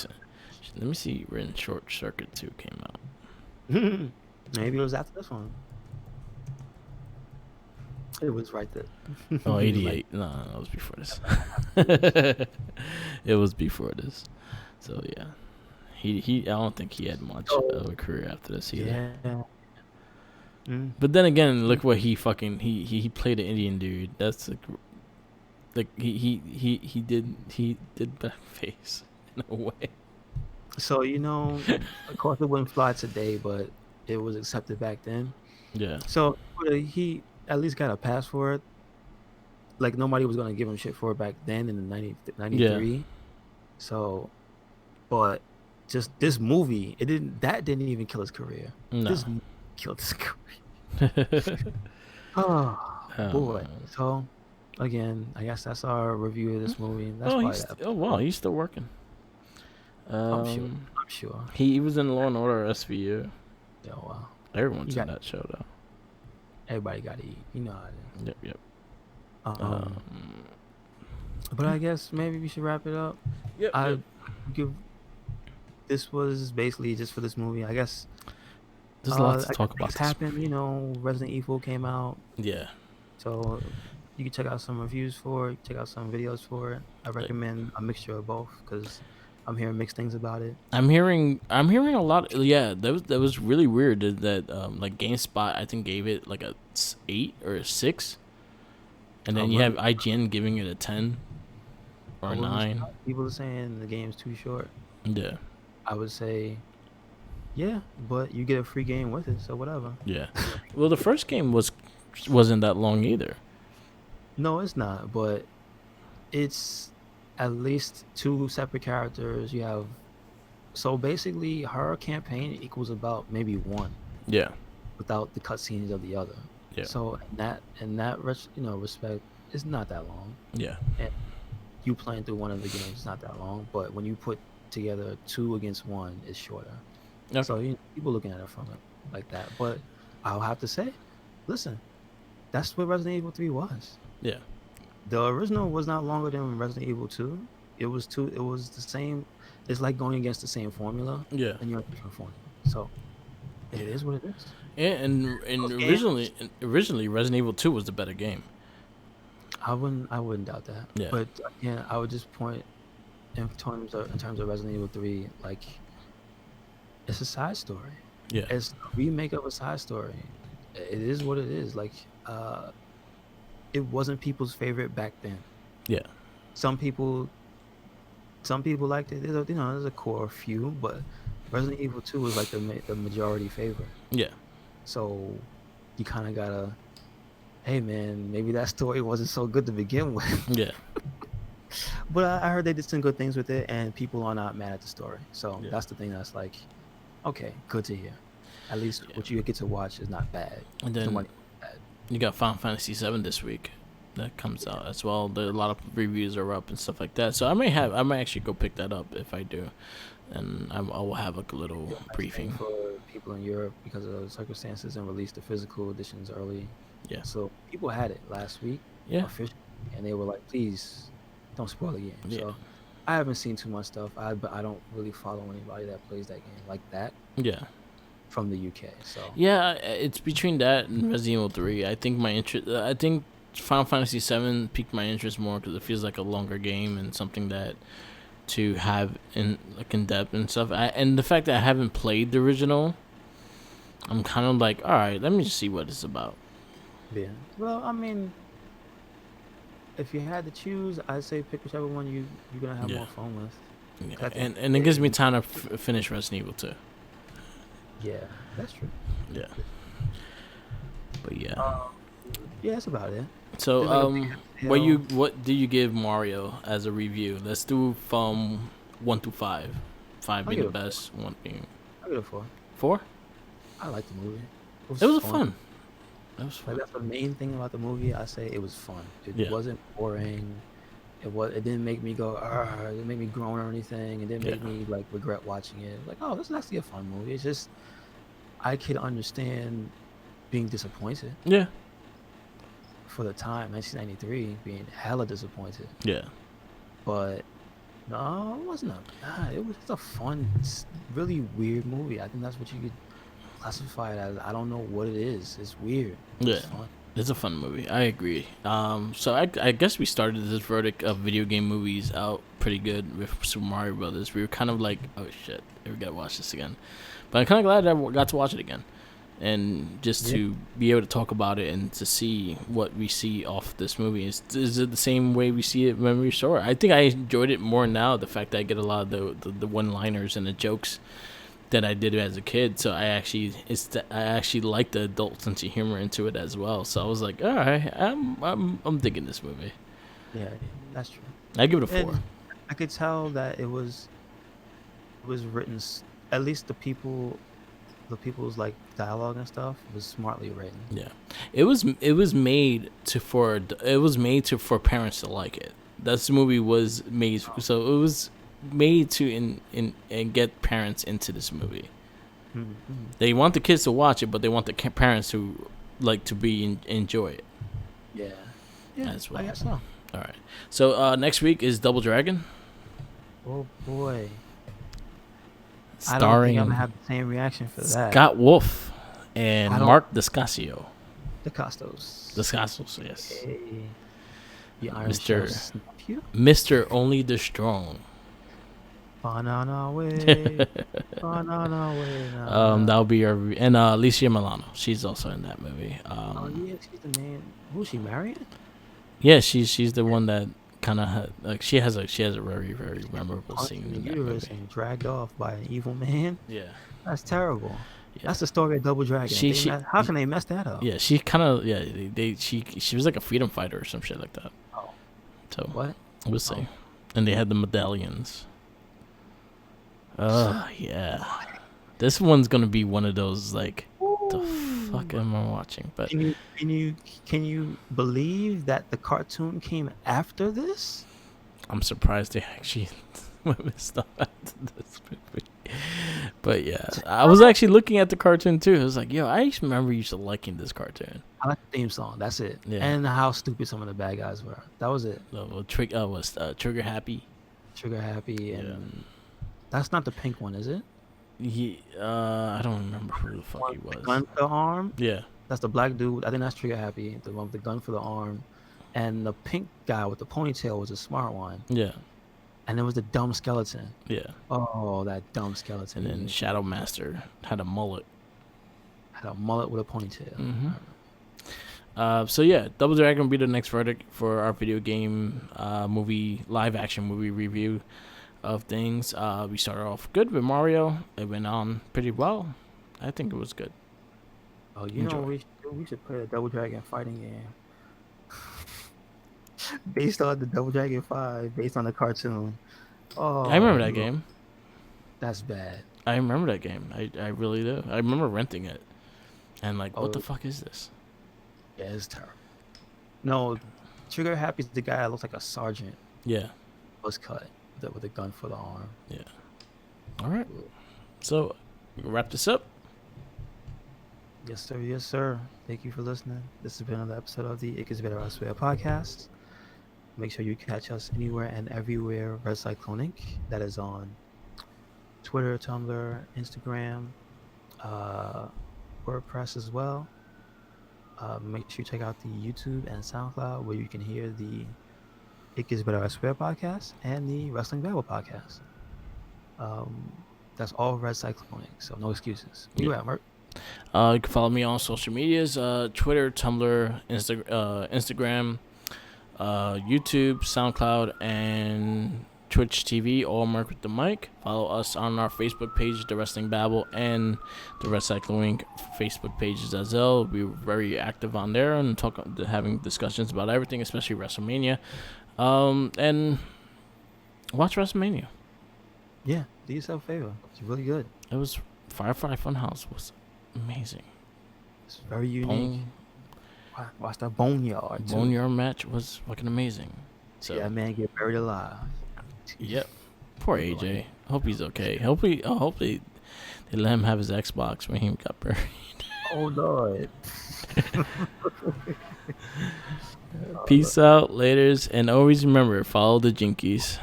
Let me see when Short Circuit 2 came out. Maybe it was after this one. It was right there. Oh, He was like, 88. No, it was before this. It was before this. So yeah. I don't think he had much of a career after this either. yeah. Mm. But then again, look what he played an Indian dude. That's like he did blackface in a way. So, of course it wouldn't fly today, but it was accepted back then. Yeah. So he at least got a pass for it. Like nobody was gonna give him shit for it back then in the 93. Yeah. So, but just this movie, that didn't even kill his career. No. This movie killed his career. Oh Oh boy. man. So again, I guess that's our review of this movie. That's Oh, why that. oh wow, he's still working. I'm sure. I'm sure. He was in Law and Order SVU. Yeah, well, Everyone's you in got that show though. everybody got to eat. You know how it is. Yep, yep. Um, but I guess maybe we should wrap it up. Yep, I yep. give. This was basically just for this movie. I guess. There's a lot I to guess talk about. things happened. Resident Evil came out, Yeah. so you can check out some reviews for it. Check out some videos for it. I recommend a mixture of both because I'm hearing mixed things about it. I'm hearing a lot. Yeah, that was really weird that like GameSpot I think gave it like a 8 or a 6, and then Oh, you have really? IGN giving it a 10 or I a wouldn't be 9. surprised. People are saying the game's too short. Yeah, I would say, yeah, but you get a free game with it, so whatever. yeah. Well, the first game wasn't that long either. No, it's not, but it's at least two separate characters. You have so basically her campaign equals about maybe one Yeah, without the cutscenes of the other. yeah, So respect, it's not that long. yeah, And you playing through one of the games is not that long, but when you put together two against one, it's shorter. okay. So people looking at it from it like that. But I'll have to say, listen, that's what Resident Evil 3 was. Yeah, The original was not longer than Resident Evil 2. It was the same. it's like going against the same formula, Yeah. and you're in a different formula. So it Yeah. is what it is. And Those games, originally Resident Evil 2 was the better game. I wouldn't doubt that. Yeah. But again, I would just point in terms of Resident Evil 3, like it's a side story. Yeah. It's a remake of a side story. It is what it is. Like uh, it wasn't people's favorite back then. Yeah. Some people Some people liked it. There's a core few, but Resident Evil 2 was like the majority favorite. Yeah. So you kind of gotta, hey man, maybe that story wasn't so good to begin with. Yeah. But I heard they did some good things with it, and people are not mad at the story. So Yeah. that's the thing that's like, okay, good to hear. At least Yeah. what you get to watch is not bad. And Nobody then bad. you got Final Fantasy 7 this week that comes out as well. A lot of reviews are up and stuff like that. So I might actually go pick that up if I do, and I will have a little Yeah, nice thing briefing. for people in Europe because of circumstances and released the physical editions early. Yeah. So people had it last week Yeah. officially, and they were like, "Please don't spoil the game." Yeah. So I haven't seen too much stuff. But I don't really follow anybody that plays that game like that Yeah. from the UK. So Yeah, it's between that and Resident Evil 3. I think my interest. I think Final Fantasy 7 piqued my interest more because it feels like a longer game and something that to have in depth and stuff. And the fact that I haven't played the original, I'm kind of like, all right, let me just see what it's about. yeah. Well, I mean, if you had to choose, I'd say pick whichever one you're gonna have Yeah, more fun with. yeah. 'Cause at the end And of it the gives me day, time to finish Resident Evil 2. yeah, that's true. Yeah, but yeah. Um, yeah, that's about it. So There's like a big hill. what do you give Mario as a review? Let's do from 1 to 5. 5 I'll being give the it a 4. best, 1 being I'll give it a 4. 4. I liked the movie. It It was was fun. fun. It was Like fun. that's the main thing about the movie. I say it was fun. It Yeah, wasn't boring. It didn't make me go, it didn't make me groan or anything. It didn't yeah, make me like regret watching it. Like, oh, this is actually a fun movie. It's just I could understand being disappointed yeah, for the time, 1993, being hella disappointed. yeah, But no, it wasn't it was just a fun, really weird movie. I think that's what you could classify it as. I don't know what it is. It's weird. It was yeah. fun. It's a fun movie. I agree. So I guess we started this verdict of video game movies out pretty good with Super Mario Brothers. We were kind of like, oh shit, we gotta watch this again. But I'm kind of glad that I got to watch it again, and just Yeah. to be able to talk about it and to see what we see off this movie. Is it the same way we see it when we saw it? I think I enjoyed it more now. The fact that I get a lot of the one-liners and the jokes that I did as a kid. So I actually like the adult sense of humor into it as well. So I was like, all right, I'm digging this movie. Yeah, that's true. I give it a 4. And I could tell that it was written at least the people's like dialogue and stuff was smartly written. Yeah, it was made for parents to like it. That's the movie was made, so it was made to and get parents into this movie. Mm-hmm. They want the kids to watch it, but they want the parents to like to enjoy it Yeah, yeah, as well. I guess so. All right. So next week is Double Dragon, Oh boy, I don't think I'm starring gonna have the same reaction for that. Scott Wolf and I don't. Mark Descasio. The Costos. Descasos, yes. Hey, the Iron Mister Chef's nephew. Mister Only the Strong. Banana way, banana way. That'll be our and Alicia Milano. She's also in that movie. Oh yeah, she's the main. Who's she married? Yeah, she's the one that kind of like she has a very very memorable Punched scene in in the that uterus movie. and dragged off by an evil man. Yeah, That's terrible. yeah. That's the story of Double Dragon. She How can they mess that up? yeah she kind of yeah she was like a freedom fighter or some shit like that. Oh, So what? we'll see. And they had the medallions. Yeah. This one's gonna be one of those like the fuck am I watching? But Can you believe that the cartoon came after this? I'm surprised they actually went stuff after this movie. But yeah, I was actually looking at the cartoon too. I was like, yo, I used to remember used to liking this cartoon. I like the theme song. That's it. Yeah. And how stupid some of the bad guys were. That was it. Was Trigger Happy. Trigger happy and That's not the pink one, is it? I don't remember who the fuck he The was. gun for the arm. Yeah, That's the black dude. I think that's Trigger Happy. The one with the gun for the arm, and the pink guy with the ponytail was a smart one. yeah, And there was the dumb skeleton. yeah. Oh, that dumb skeleton. And then Shadow Master had a mullet. Had a mullet with a ponytail. Mm-hmm. So yeah, Double Dragon will be the next verdict for our video game live action movie review of things. We started off good with Mario. It went on pretty well. I think it was good. Oh, you know, we should play a Double Dragon fighting game based on the Double Dragon 5, based on the cartoon. I remember Oh, that game. that's bad. I remember that game. I really do. I remember renting it. And like, what the Oh, fuck is this? yeah, it's terrible. No, Trigger Happy's the guy that looks like a sergeant. Yeah. Was cut with a gun for the arm. Yeah. All right. So, wrap this up. Yes, sir. Yes, sir. Thank you for listening. This has been another episode of the It Gets Better, I Swear podcast. Make sure you catch us anywhere and everywhere. Red Cyclone Inc. That is on Twitter, Tumblr, Instagram, WordPress as well. Make sure you check out the YouTube and SoundCloud where you can hear the It Gets Better, I Swear podcast and the Wrestling Babble podcast. That's all Red Cyclone Inc. So no excuses. Where you at, Merc? You can follow me on social medias, Twitter, Tumblr, Instagram, YouTube, SoundCloud, and Twitch TV, all Merc with the Mic. Follow us on our Facebook page, The Wrestling Babble, and the Red Cyclone Inc. Facebook pages as well. We're very active on there and having discussions about everything, especially WrestleMania. And watch WrestleMania. Yeah, do yourself a favor. It's really good. It was Firefly Funhouse was amazing. It's very unique. Watch that Boneyard. Boneyard match was fucking amazing. So yeah, man, get buried alive. Yep. Poor AJ. Hope he's okay. Hopefully they let him have his Xbox when he got buried. Oh Lord. Peace out, laters, and always remember, follow the Jinkies.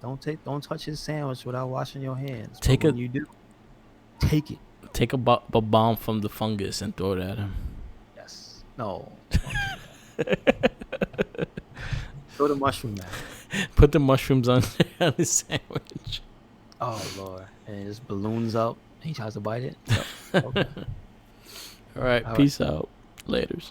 Don't touch his sandwich without washing your hands. When you do, take it. Take a bomb from the fungus and throw it at him. Yes. No. Throw the mushroom now. Put the mushrooms on his sandwich. Oh Lord. And it just balloons up and he tries to bite it. So, okay. All right. Peace out. Laters.